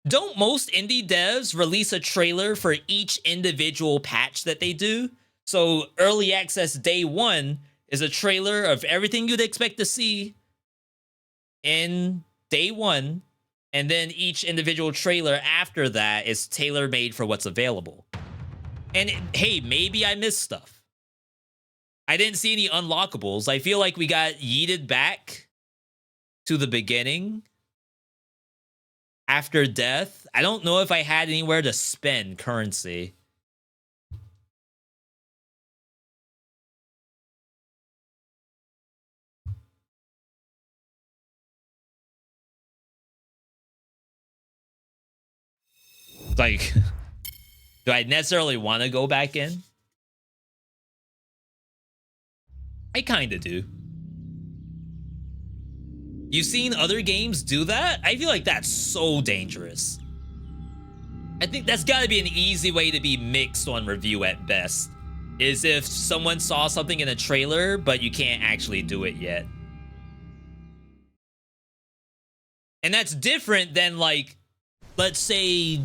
[SPEAKER 1] Don't most indie devs release a trailer for each individual patch that they do? So early access day one is a trailer of everything you'd expect to see in day one, and then each individual trailer after that is tailor-made for what's available. And hey, maybe I missed stuff. I didn't see any unlockables. I feel like we got yeeted back to the beginning after death. I don't know if I had anywhere to spend currency. Like, do I necessarily want to go back in? I kind of do. You've seen other games do that? I feel like that's so dangerous. I think that's got to be an easy way to be mixed on review at best, is if someone saw something in a trailer, but you can't actually do it yet. And that's different than, like, let's say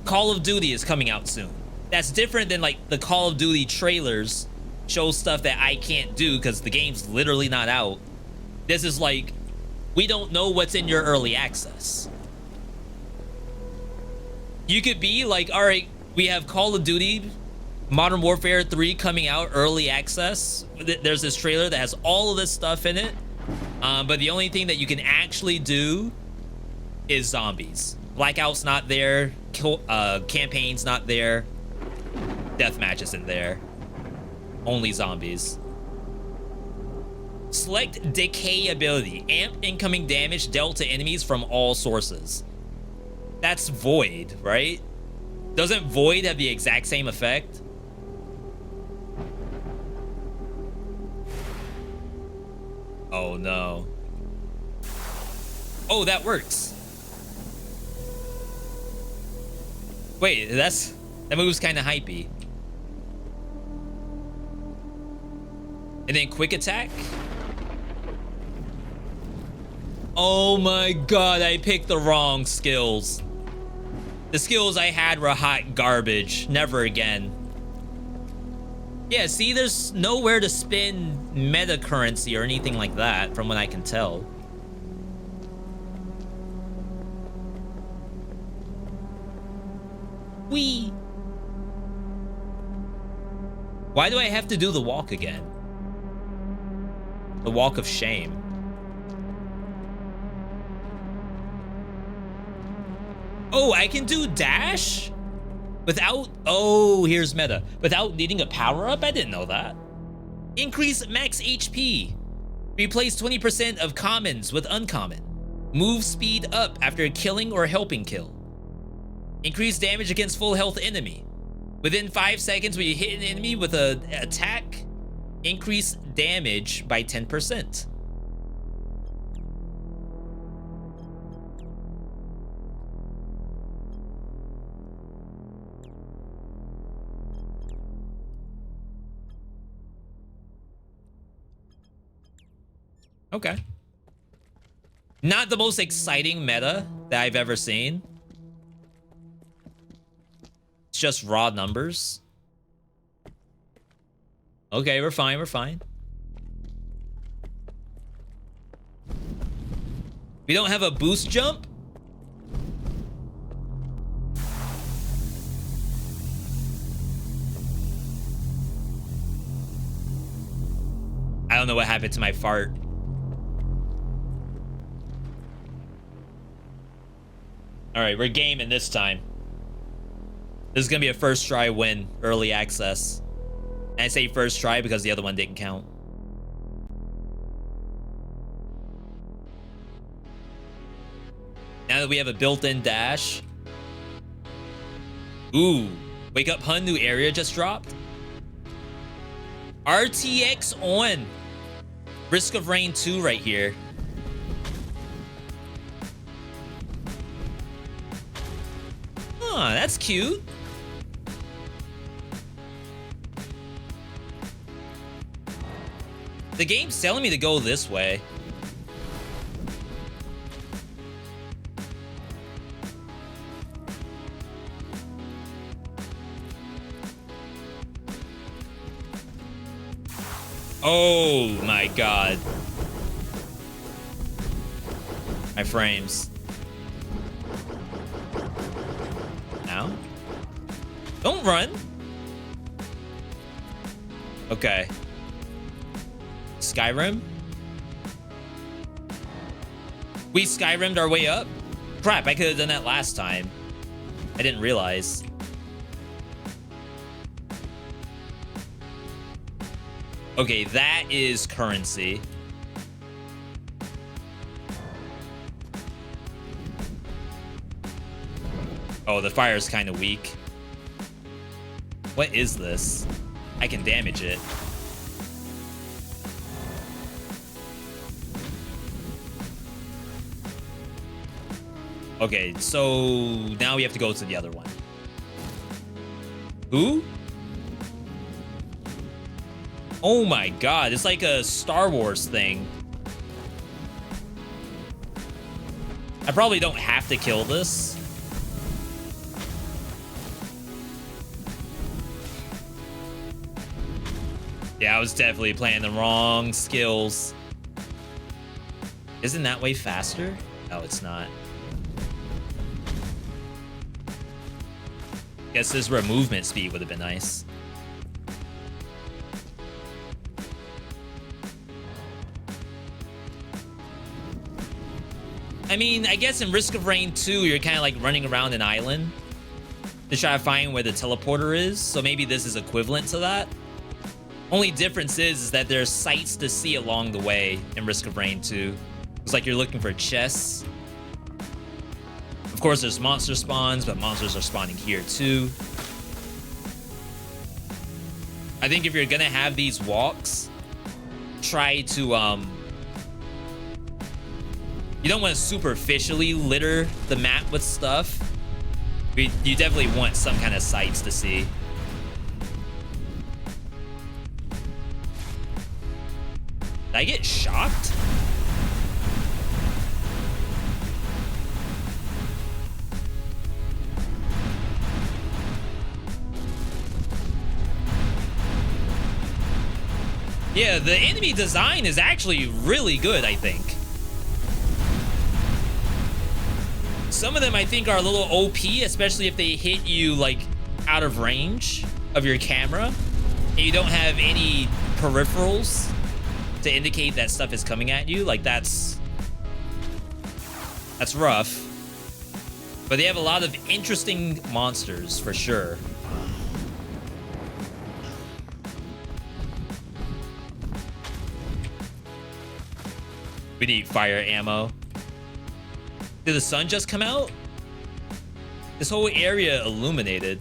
[SPEAKER 1] Call of Duty is coming out soon. That's different than, like, the Call of Duty trailers show stuff that I can't do because the game's literally not out. This is like, we don't know what's in your early access. You could be like, all right, we have Call of Duty Modern Warfare 3 coming out early access. There's this trailer that has all of this stuff in it. But the only thing that you can actually do is zombies. Blackout's not there. Campaign's not there. Deathmatch isn't there. Only zombies. Select Decay ability. Amp incoming damage dealt to enemies from all sources. That's Void, right? Doesn't Void have the exact same effect? Oh no. Oh, that works. Wait, that move's kind of hypey. And then quick attack. Oh my god, I picked the wrong skills. The skills I had were hot garbage. Never again. Yeah, see, there's nowhere to spend meta currency or anything like that, from what I can tell. Whee! Why do I have to do the walk again? The walk of shame. Oh, I can do dash? Without, oh, here's meta. Without needing a power-up? I didn't know that. Increase max HP. Replace 20% of commons with uncommon. Move speed up after killing or helping kill. Increase damage against full health enemy. Within 5 seconds when you hit an enemy with an attack, increase damage by 10%. Okay. Not the most exciting meta that I've ever seen. It's just raw numbers. Okay, we're fine, we're fine. We don't have a boost jump? I don't know what happened to my fart. All right, we're gaming this time. This is gonna be a first try win, early access. And I say first try because the other one didn't count. Now that we have a built-in dash. Ooh, wake up Hun, new area just dropped. RTX on. Risk of Rain 2 right here. Huh, that's cute. The game's telling me to go this way. Oh my god. My frames. Now? Don't run. Okay. Skyrim? We Skyrim'd our way up? Crap, I could have done that last time. I didn't realize. Okay, that is currency. Oh, the fire is kind of weak. What is this? I can damage it. Okay, so now we have to go to the other one. Who? Oh my god, it's like a Star Wars thing. I probably don't have to kill this. Yeah, I was definitely playing the wrong skills. Isn't that way faster? No, it's not. Guess this is where movement speed would have been nice. I mean, I guess in Risk of Rain 2, you're kind of like running around an island to try to find where the teleporter is. So maybe this is equivalent to that. Only difference is that there's sights to see along the way in Risk of Rain 2. It's like you're looking for chests. Of course, there's monster spawns, but monsters are spawning here too. I think if you're gonna have these walks, try to you don't want to superficially litter the map with stuff. You definitely want some kind of sights to see. Did I get shocked? Yeah, the enemy design is actually really good, I think. Some of them I think are a little OP, especially if they hit you like out of range of your camera and you don't have any peripherals to indicate that stuff is coming at you. Like that's rough. But they have a lot of interesting monsters for sure. We need fire ammo. Did the sun just come out? This whole area illuminated.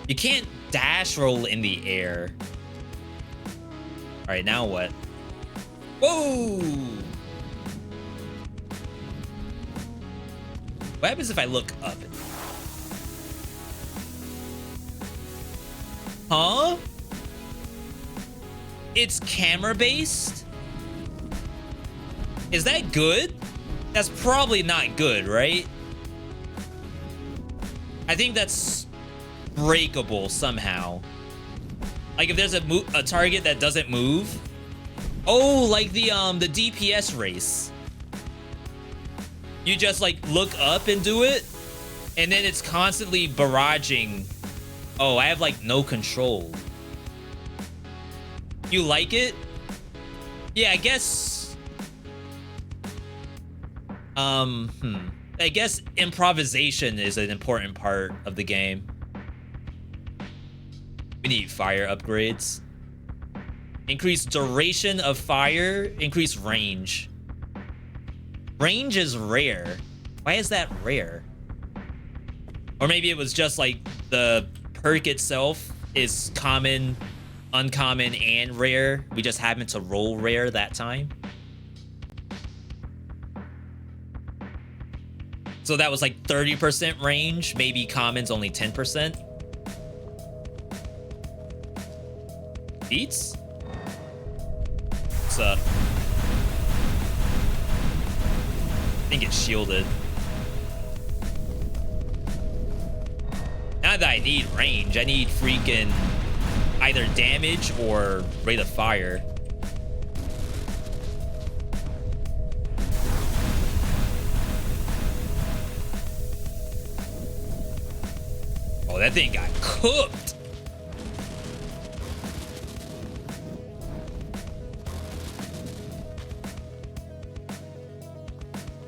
[SPEAKER 1] You can't dash roll in the air. All right, now what? Whoa! What happens if I look up? Huh? It's camera based? Is that good? That's probably not good, right? I think that's breakable somehow. Like if there's a target that doesn't move. Oh, like the DPS race. You just like look up and do it, and then it's constantly barraging. Oh, I have like no control. You like it? Yeah, I guess. I guess improvisation is an important part of the game. We need fire upgrades. Increase duration of fire, increase range. Range is rare. Why is that rare? Or maybe it was just like the perk itself is common, uncommon, and rare. We just happened to roll rare that time. So that was like 30% range. Maybe common's only 10%. Beats? What's up? I think it's shielded. Not that I need range, I need freaking either damage or rate of fire. Oh, that thing got cooked.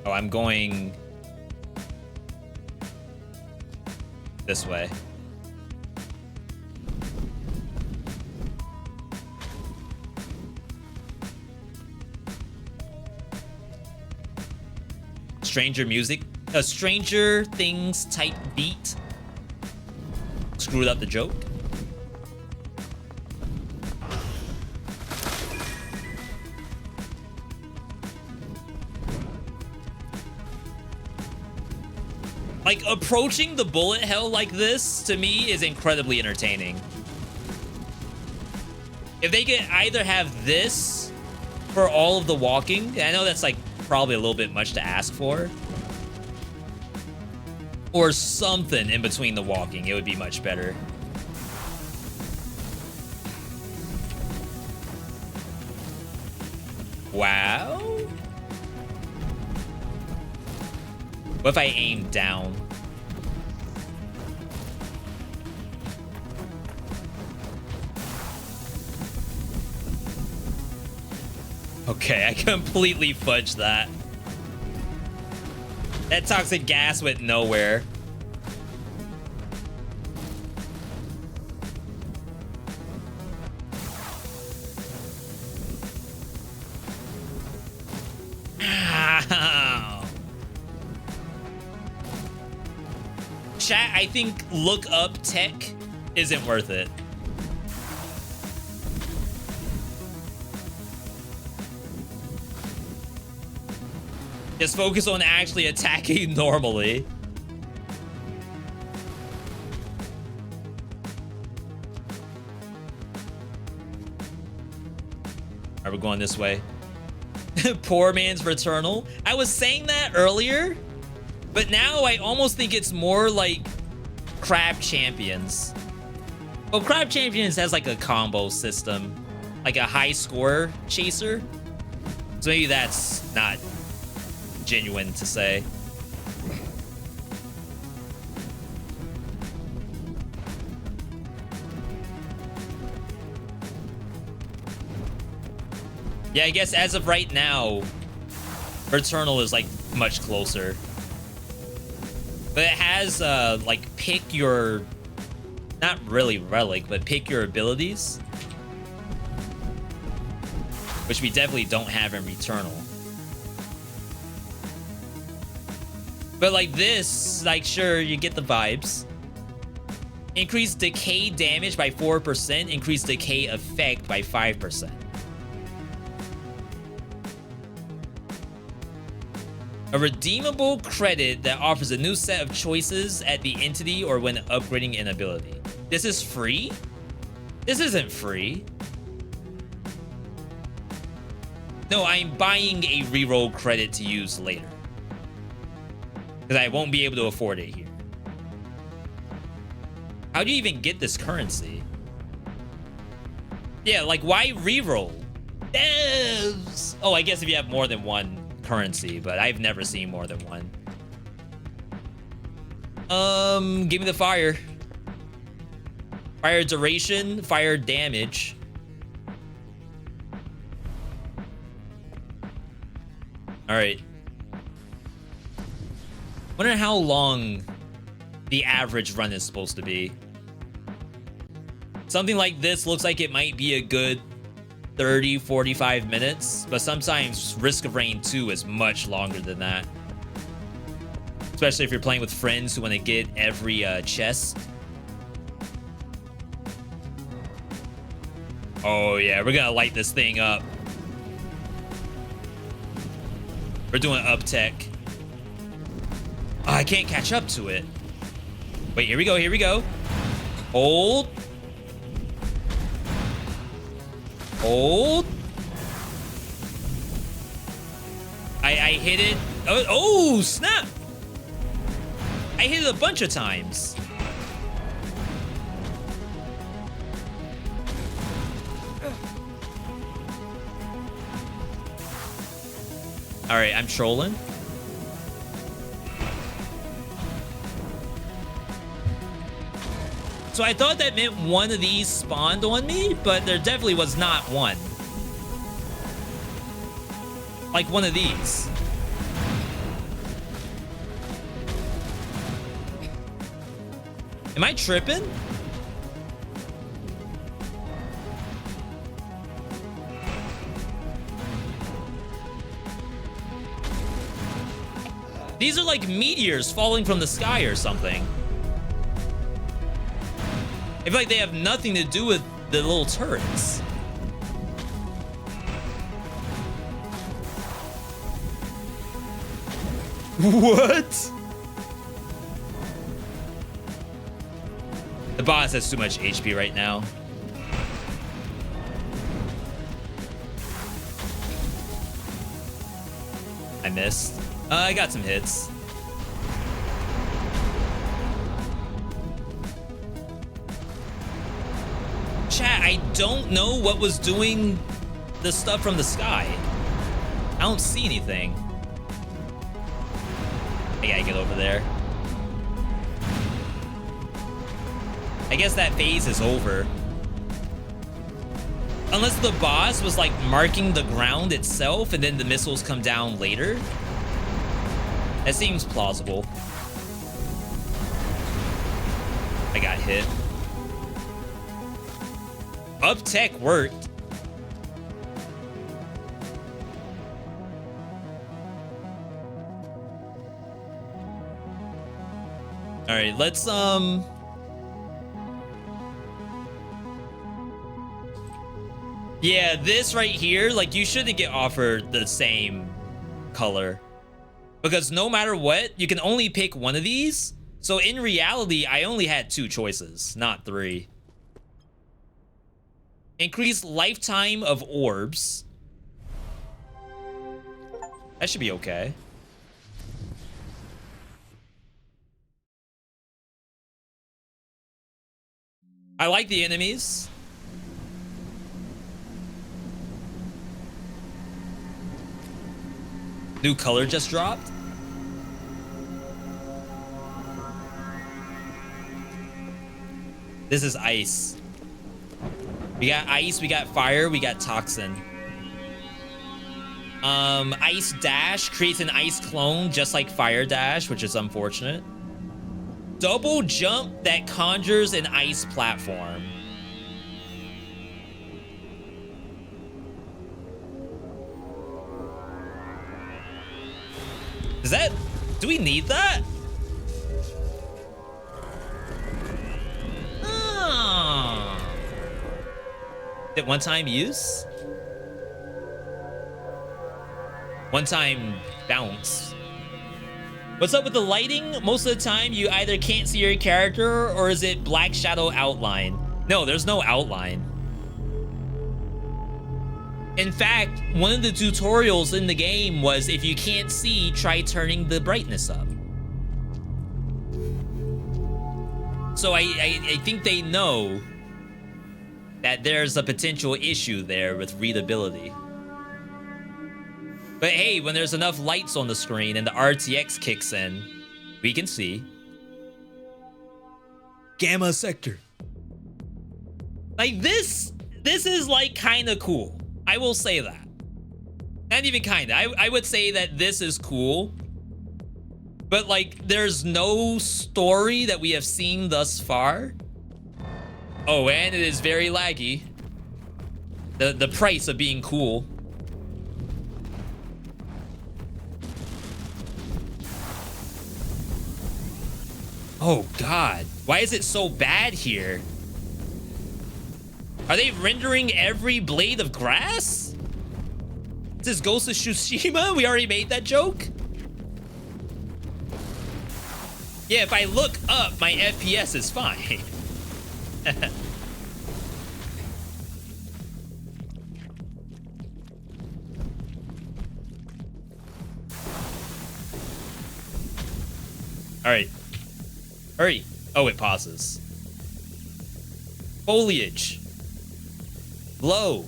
[SPEAKER 1] Oh, I'm going this way. Stranger music, a Stranger Things type beat. Screwed up the joke. Like, approaching the bullet hell like this, to me, is incredibly entertaining. If they could either have this for all of the walking, I know that's, like, probably a little bit much to ask for, or something in between the walking, it would be much better. Wow. What if I aim down? Okay, I completely fudged that. That toxic gas went nowhere. Ow. Chat, I think look up tech isn't worth it. Just focus on actually attacking normally. Alright, we're going this way. Poor man's Returnal. I was saying that earlier, but now I almost think it's more like Crab Champions. Well, Crab Champions has like a combo system, like a high score chaser. So maybe that's not genuine to say. Yeah, I guess as of right now, Returnal is like much closer. But it has like pick your, not really relic, but pick your abilities, which we definitely don't have in Returnal. But like this, like sure, you get the vibes. Increase decay damage by 4%, increase decay effect by 5%. A redeemable credit that offers a new set of choices at the entity or when upgrading an ability. This is free? This isn't free. No, I'm buying a reroll credit to use later, because I won't be able to afford it here. How do you even get this currency? Yeah, like why reroll? Devs! Oh, I guess if you have more than one currency, but I've never seen more than one. Give me the fire. Fire duration, fire damage. All right. Wonder how long the average run is supposed to be. Something like this looks like it might be a good 30, 45 minutes, but sometimes Risk of Rain 2 is much longer than that. Especially if you're playing with friends who want to get every chest. Oh yeah, we're gonna light this thing up. We're doing up tech. Oh, I can't catch up to it. Wait, here we go, here we go. Hold. Hold. I hit it. Oh, snap. I hit it a bunch of times. All right, I'm trolling. So I thought that meant one of these spawned on me, but there definitely was not one. Like one of these. Am I tripping? These are like meteors falling from the sky or something. I feel like they have nothing to do with the little turrets. What? The boss has too much HP right now. I missed. I got some hits. Chat, I don't know what was doing the stuff from the sky. I don't see anything. I gotta get over there. I guess that phase is over. Unless the boss was like marking the ground itself and then the missiles come down later. That seems plausible. I got hit. Up tech worked. All right, let's yeah, this right here, like you shouldn't get offered the same color. Because no matter what, you can only pick one of these. So in reality, I only had 2 choices, not 3. Increase lifetime of orbs. That should be okay. I like the enemies. New color just dropped. This is ice. We got ice, we got fire, we got toxin. Ice dash creates an ice clone just like fire dash, which is unfortunate. Double jump that conjures an ice platform. Is that, do we need that? Oh. Is it one-time use? One-time bounce. What's up with the lighting? Most of the time, you either can't see your character or is it black shadow outline? No, there's no outline. In fact, one of the tutorials in the game was if you can't see, try turning the brightness up. So I think they know that there's a potential issue there with readability. But hey, when there's enough lights on the screen and the RTX kicks in, we can see. Gamma sector. Like this is like kind of cool. I will say that. Not even kind of. I would say that this is cool. But like, there's no story that we have seen thus far. Oh, and it is very laggy. The price of being cool. Oh God, why is it so bad here? Are they rendering every blade of grass? Is this Ghost of Tsushima? We already made that joke. Yeah, if I look up, my FPS is fine. All right, hurry. Oh, it pauses. Foliage. Low.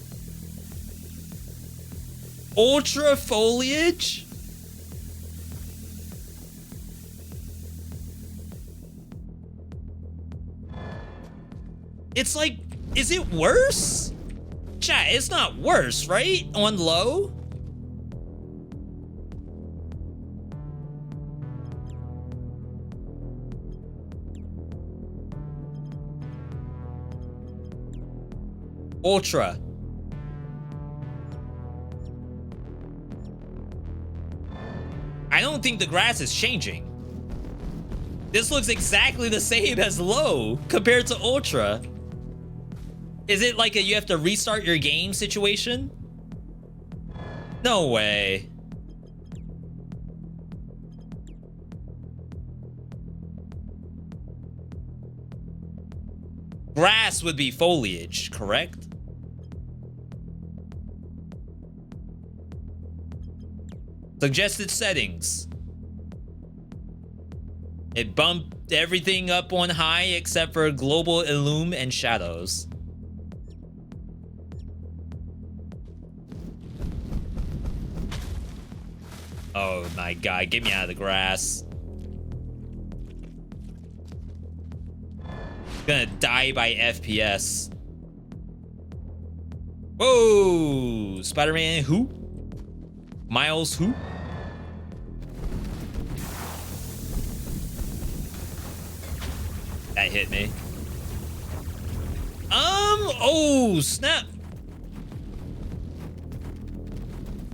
[SPEAKER 1] Ultra foliage? It's like, is it worse? Chat, it's not worse, right? On low? Ultra. I don't think the grass is changing. This looks exactly the same as low compared to ultra. Is it like a you have to restart your game situation? No way. Grass would be foliage, correct? Suggested settings. It bumped everything up on high except for global illume and shadows. Oh my God, get me out of the grass. Gonna die by FPS. Whoa! Spider-Man who? Miles who? That hit me. Oh, snap.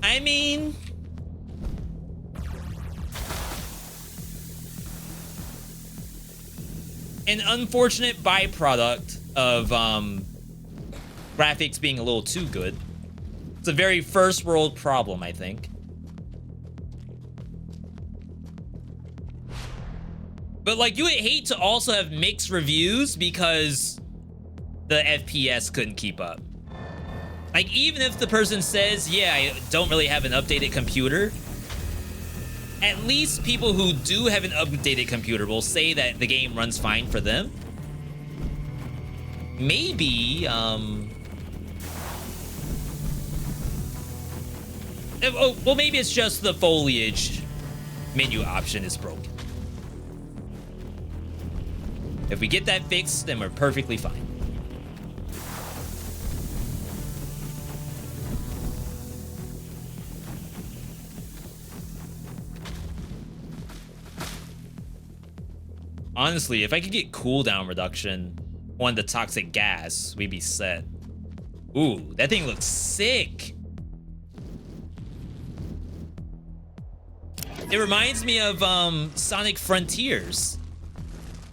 [SPEAKER 1] I mean... an unfortunate byproduct of graphics being a little too good. It's a very first world problem, I think. But like, you would hate to also have mixed reviews because the FPS couldn't keep up. Like, even if the person says, yeah, I don't really have an updated computer, at least people who do have an updated computer will say that the game runs fine for them. Maybe, well, maybe it's just the foliage menu option is broken. If we get that fixed, then we're perfectly fine. Honestly, if I could get cooldown reduction on the toxic gas, we'd be set. Ooh, that thing looks sick. It reminds me of Sonic Frontiers.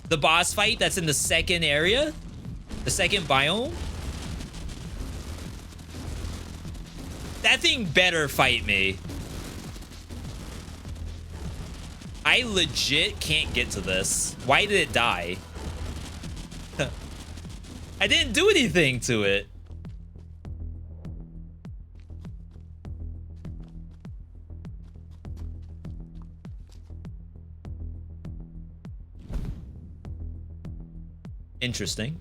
[SPEAKER 1] The boss fight that's in the second area, the second biome. That thing better fight me. I legit can't get to this. Why did it die? I didn't do anything to it. Interesting.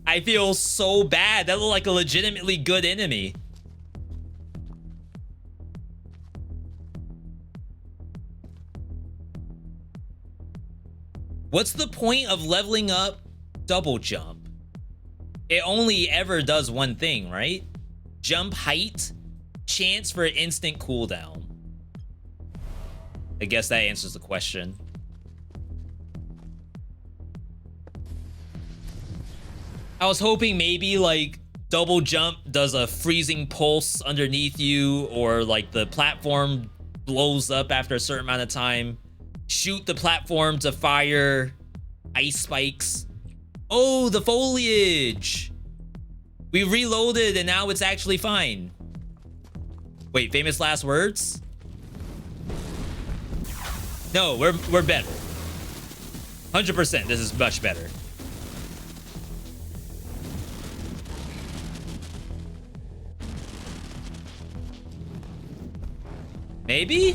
[SPEAKER 1] I feel so bad. That looked like a legitimately good enemy. What's the point of leveling up double jump? It only ever does one thing, right? Jump height, chance for instant cooldown. I guess that answers the question. I was hoping maybe like double jump does a freezing pulse underneath you, or like the platform blows up after a certain amount of time. Shoot the platform to fire ice spikes. Oh, the foliage. We reloaded and now it's actually fine. Wait, famous last words? No, we're better. 100%, this is much better. Maybe?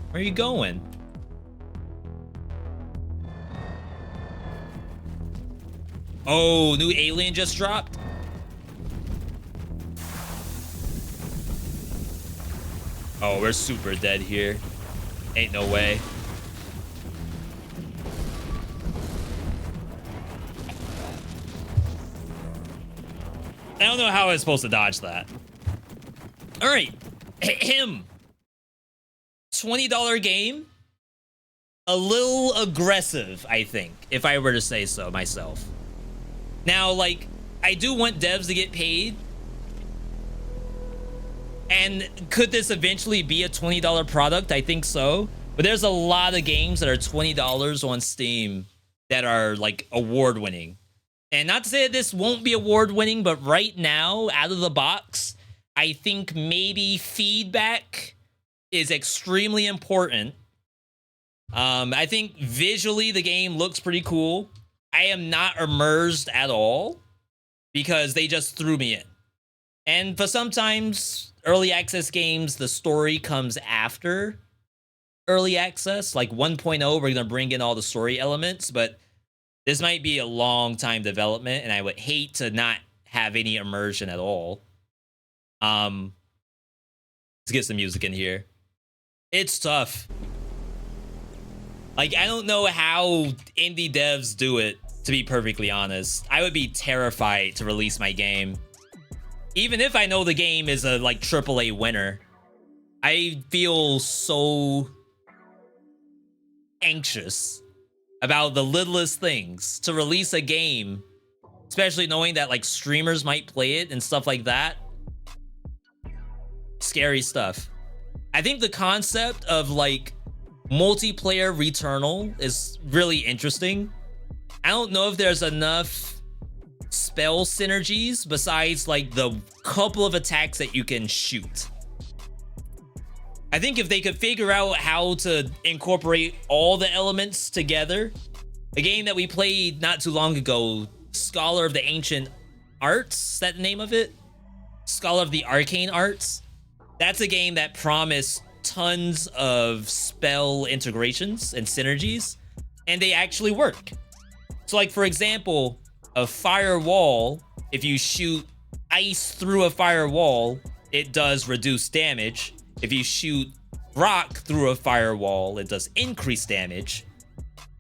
[SPEAKER 1] Where are you going? Oh, new alien just dropped? Oh, we're super dead here. Ain't no way. I don't know how I was supposed to dodge that. All right, him. $20 game. A little aggressive, I think, if I were to say so myself. Now, like, I do want devs to get paid. And could this eventually be a $20 product? I think so. But there's a lot of games that are $20 on Steam that are, like, award-winning. And not to say that this won't be award-winning, but right now, out of the box, I think maybe feedback is extremely important. I think visually the game looks pretty cool. I am not immersed at all because they just threw me in. And for sometimes early access games, the story comes after early access. Like 1.0, we're going to bring in all the story elements, but this might be a long time development, and I would hate to not have any immersion at all. Let's get some music in here. It's tough. Like, I don't know how indie devs do it, to be perfectly honest. I would be terrified to release my game. Even if I know the game is a, like, AAA winner. I feel so anxious about the littlest things to release a game, especially knowing that, like, streamers might play it and stuff like that. Scary stuff. I think the concept of, like, multiplayer Returnal is really interesting. I don't know if there's enough spell synergies besides, like, the couple of attacks that you can shoot. I think if they could figure out how to incorporate all the elements together, a game that we played not too long ago, Scholar of the Ancient Arts, is that the name of it? Scholar of the Arcane Arts. That's a game that promised tons of spell integrations and synergies, and they actually work. So, like, for example, a firewall, if you shoot ice through a firewall, it does reduce damage. If you shoot rock through a firewall, it does increase damage.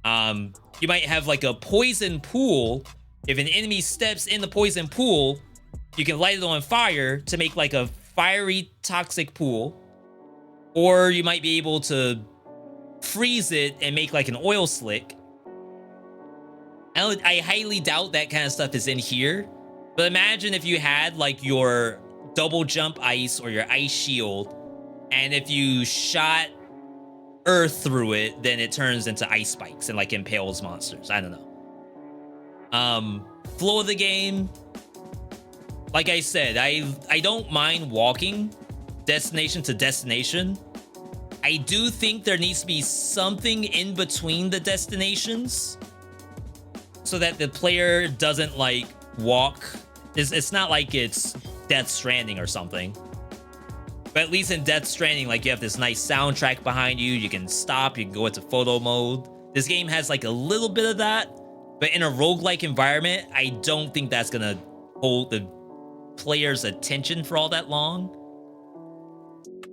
[SPEAKER 1] You might have, like, a poison pool. If an enemy steps in the poison pool, you can light it on fire to make, like, a fiery toxic pool. Or you might be able to freeze it and make, like, an oil slick. I highly doubt that kind of stuff is in here. But imagine if you had, like, your double jump ice or your ice shield, and if you shot earth through it, then it turns into ice spikes and, like, impales monsters. I don't know. Flow of the game, like I said, I don't mind walking destination to destination. I do think there needs to be something in between the destinations so that the player doesn't, like, walk. It's not like it's Death Stranding or something. But at least in Death Stranding, like, you have this nice soundtrack behind you. You can stop. You can go into photo mode. This game has, like, a little bit of that. But in a roguelike environment, I don't think that's going to hold the player's attention for all that long.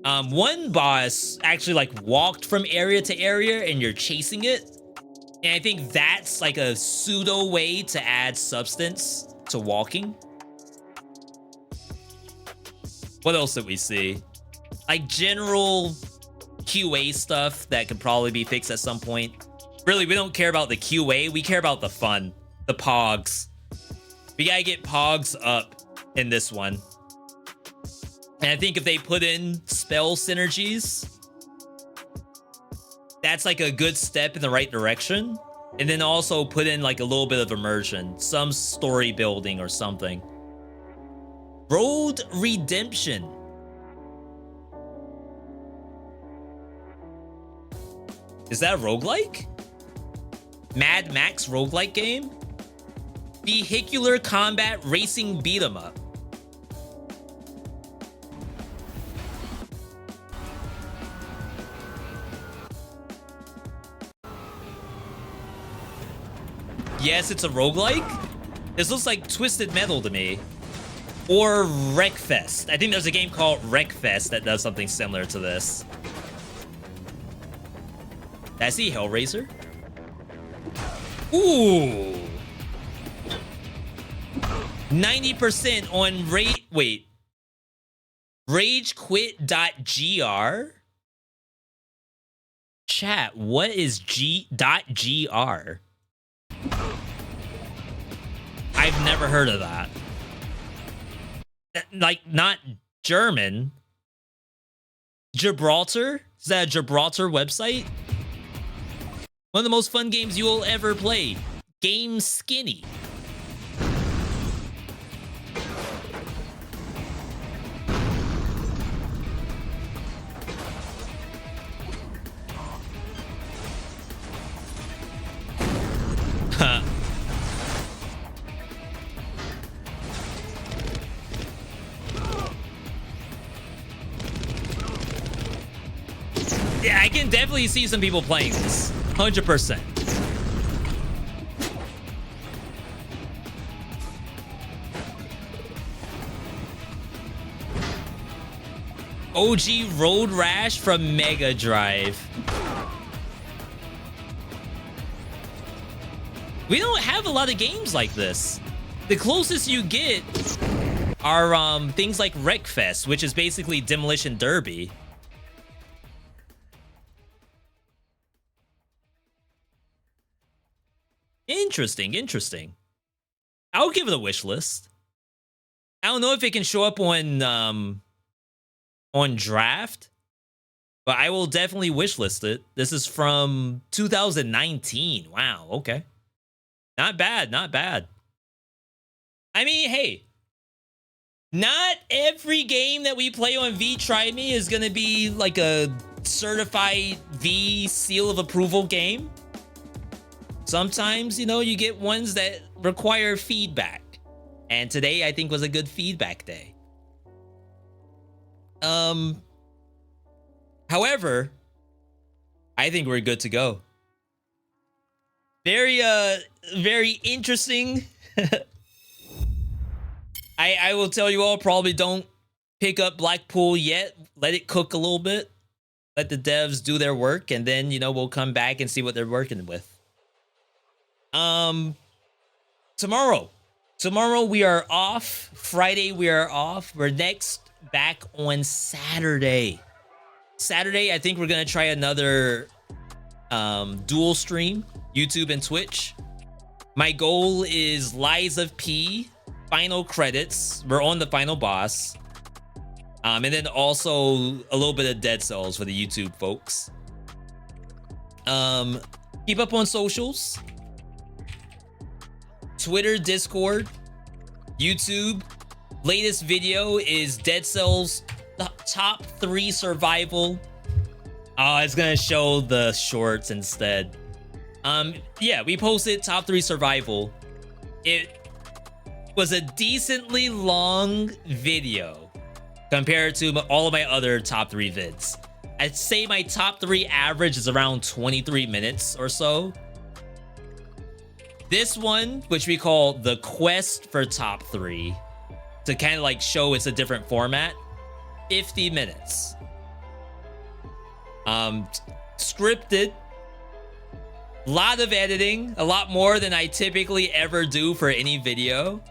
[SPEAKER 1] One boss actually, like, walked from area to area and you're chasing it. And I think that's, like, a pseudo way to add substance to walking. What else did we see? like general QA stuff that could probably be fixed at some point. Really, we don't care about the QA. We care about the fun, the pogs. We gotta get pogs up in this one. And I think if they put in spell synergies, that's like a good step in the right direction. And then also put in like a little bit of immersion, some story building or something. Road Redemption. Is that a roguelike? Mad Max roguelike game? Vehicular combat racing beat 'em up. Yes, it's a roguelike. This looks like Twisted Metal to me. Or Wreckfest. I think there's a game called Wreckfest that does something similar to this. I see Hellraiser. Ooh. 90% on ragequit.gr. Chat, what is g.gr? I've never heard of that. Like, not German. Gibraltar? Is that a Gibraltar website? One of the most fun games you will ever play. Game Skinny. Huh. Yeah, I can definitely see some people playing this. 100%. OG Road Rash from Mega Drive. We don't have a lot of games like this. The closest you get are things like Wreckfest, which is basically Demolition Derby. Interesting, interesting. I'll give it a wish list. I don't know if it can show up on draft, but I will definitely wish list it. This is from 2019. Wow, okay. Not bad, not bad. I mean, hey, not every game that we play on V Try Me is gonna be like a certified V seal of approval game. Sometimes, you know, you get ones that require feedback. And today, I think, was a good feedback day. However, I think we're good to go. Very interesting. I will tell you all, probably don't pick up Blackpool yet. Let it cook a little bit. Let the devs do their work, and then, you know, we'll come back and see what they're working with. Tomorrow we are off. Friday we are off. We're next back on Saturday. I think we're gonna try another dual stream, YouTube and Twitch. My goal is Lies of P, final credits. We're on the final boss. And then also a little bit of Dead Cells for the YouTube folks. Keep up on socials. Twitter, Discord, YouTube. Latest video is Dead Cells top 3 survival. Oh, it's gonna show the shorts instead. Yeah, we posted top 3 survival. It was a decently long video compared to all of my other top 3 vids. I'd say my top 3 average is around 23 minutes or so. This one, which we call the quest for top 3, to kind of like show it's a different format, 50 minutes. Scripted, a lot of editing, a lot more than I typically ever do for any video,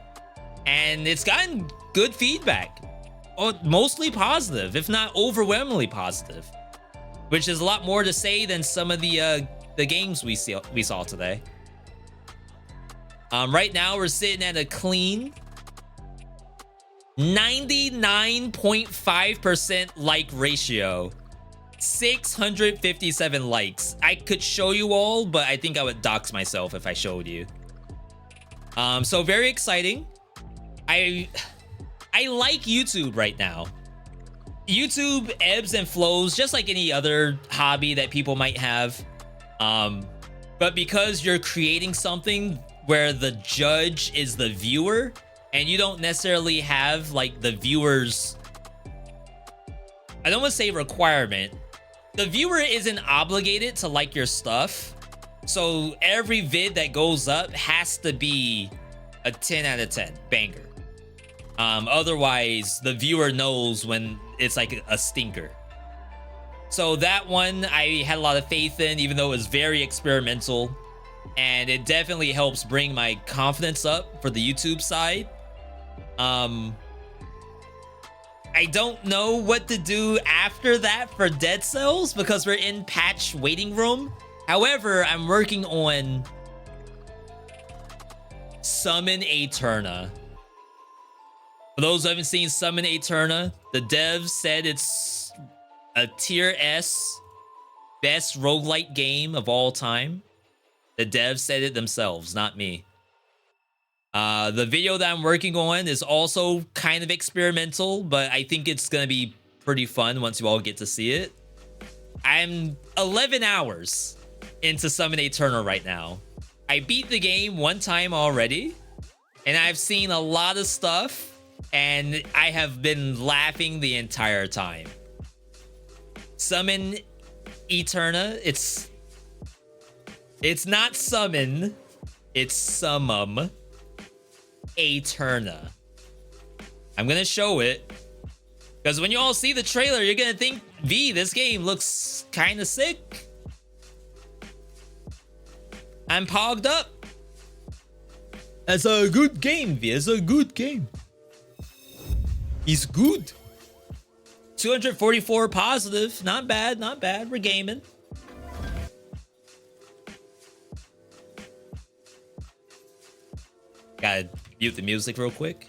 [SPEAKER 1] and it's gotten good feedback. mostly positive, if not overwhelmingly positive, which is a lot more to say than some of the games we saw today. Right now we're sitting at a clean 99.5% like ratio. 657 likes. I could show you all, but I think I would dox myself if I showed you. So very exciting. I like YouTube right now. YouTube ebbs and flows just like any other hobby that people might have. But because you're creating something where the judge is the viewer and you don't necessarily have like the viewer's, I don't want to say requirement. The viewer isn't obligated to like your stuff. So every vid that goes up has to be a 10 out of 10 banger. Otherwise, the viewer knows when it's like a stinker. So that one I had a lot of faith in, even though it was very experimental. And it definitely helps bring my confidence up for the YouTube side. I don't know what to do after that for Dead Cells because we're in patch waiting room. However, I'm working on Summon Eterna. For those who haven't seen Summon Eterna, the devs said it's a tier S best roguelike game of all time. The devs said it themselves, not me. The video that I'm working on is also kind of experimental, but I think it's gonna be pretty fun once you all get to see it. I'm 11 hours into Summon Eterna right now. I beat the game one time already, and I've seen a lot of stuff, and I have been laughing the entire time. Summon Eterna, it's not summon, it's summum Eterna. I'm gonna show it because when you all see the trailer, you're gonna think, V, this game looks kind of sick. I'm pogged up. That's a good game, V. It's a good game. He's good. 244 positive. Not bad, not bad. We're gaming. Gotta mute the music real quick.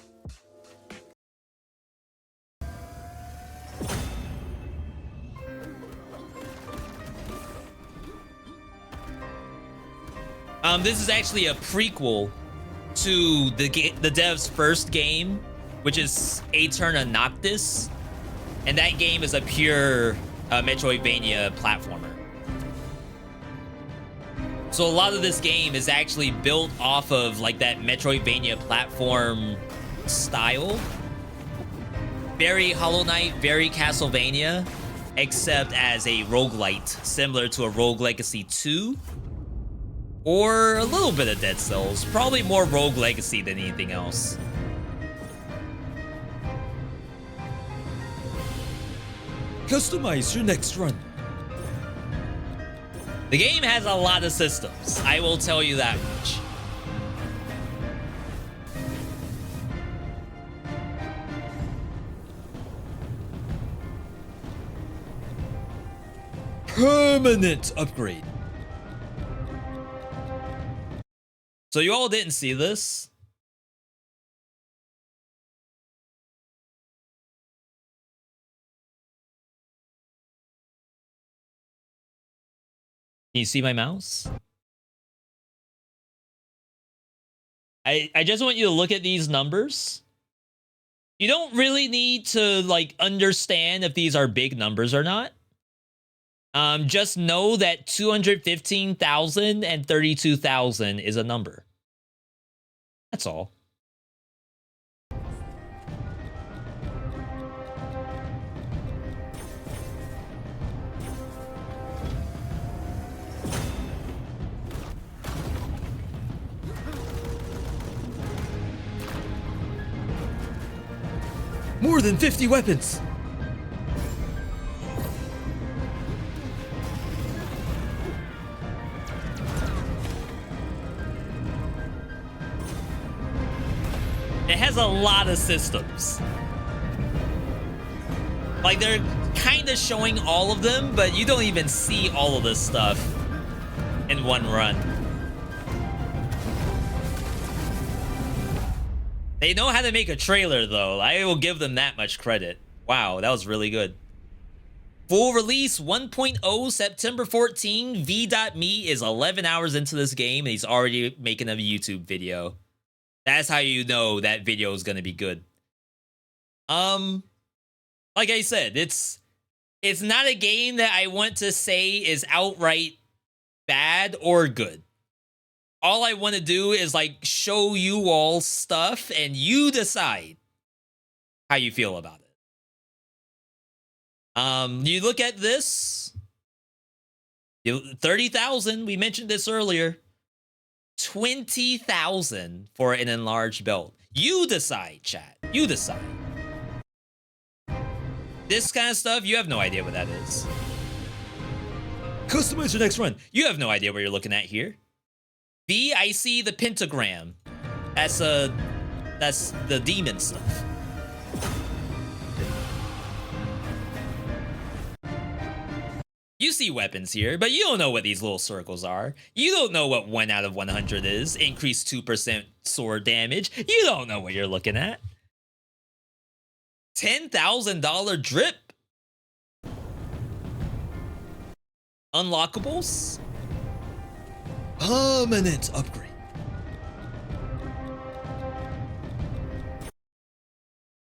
[SPEAKER 1] This is actually a prequel to the dev's first game, which is Eterna Noctis, and that game is a pure Metroidvania platformer. So a lot of this game is actually built off of like that Metroidvania platform style. Very Hollow Knight, very Castlevania, except as a roguelite, similar to a Rogue Legacy 2. Or a little bit of Dead Cells. Probably more Rogue Legacy than anything else. Customize your next run. The game has a lot of systems, I will tell you that much. Permanent upgrade. So you all didn't see this? Can you see my mouse? I just want you to look at these numbers. You don't really need to like understand if these are big numbers or not. Just know that 215,000 and 32,000 is a number. That's all. More than 50 weapons. It has a lot of systems. Like, they're kind of showing all of them, but you don't even see all of this stuff in one run. They know how to make a trailer, though. I will give them that much credit. Wow, that was really good. Full release 1.0 September 14. V.Me is 11 hours into this game, and he's already making a YouTube video. That's how you know that video is going to be good. Like I said, it's not a game that I want to say is outright bad or good. All I want to do is like show you all stuff and you decide how you feel about it. You look at this, 30,000, we mentioned this earlier. 20,000 for an enlarged belt. You decide, chat. You decide. This kind of stuff, you have no idea what that is. Customize your next run. You have no idea what you're looking at here. V, I see the pentagram. That's the demon stuff. You see weapons here, but you don't know what these little circles are. You don't know what 1 out of 100 is. Increased 2% sword damage. You don't know what you're looking at. $10,000 drip. Unlockables. Permanent upgrade.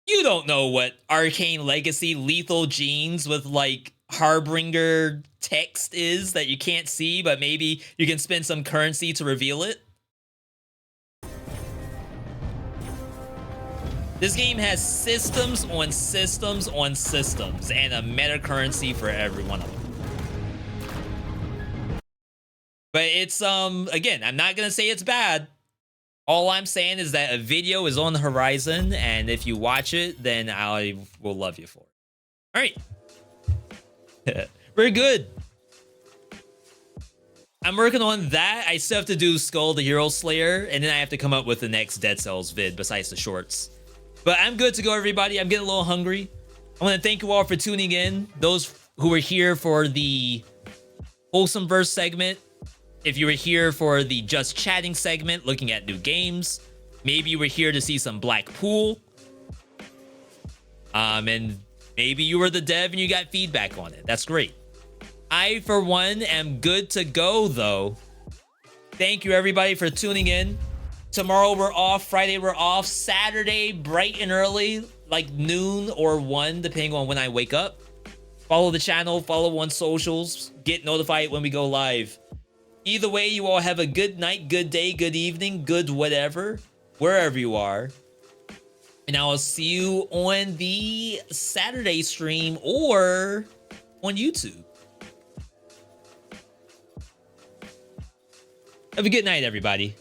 [SPEAKER 1] You don't know what Arcane Legacy Lethal Jeans with like Harbinger text is that you can't see, but maybe you can spend some currency to reveal it. This game has systems on systems on systems and a meta currency for every one of them. But it's, again, I'm not going to say it's bad. All I'm saying is that a video is on the horizon, and if you watch it, then I will love you for it. All right. We're good. I'm working on that. I still have to do Skull the Hero Slayer, and then I have to come up with the next Dead Cells vid besides the shorts. But I'm good to go, everybody. I'm getting a little hungry. I want to thank you all for tuning in. Those who were here for the Wholesome Verse segment. If you were here for the Just Chatting segment, looking at new games. Maybe you were here to see some Blackpool. And maybe you were the dev and you got feedback on it. That's great. I, for one, am good to go, though. Thank you, everybody, for tuning in. Tomorrow we're off. Friday we're off. Saturday, bright and early, like noon or 1, depending on when I wake up. Follow the channel. Follow on socials. Get notified when we go live. Either way, you all have a good night, good day, good evening, good whatever, wherever you are. And I will see you on the Saturday stream or on YouTube. Have a good night, everybody.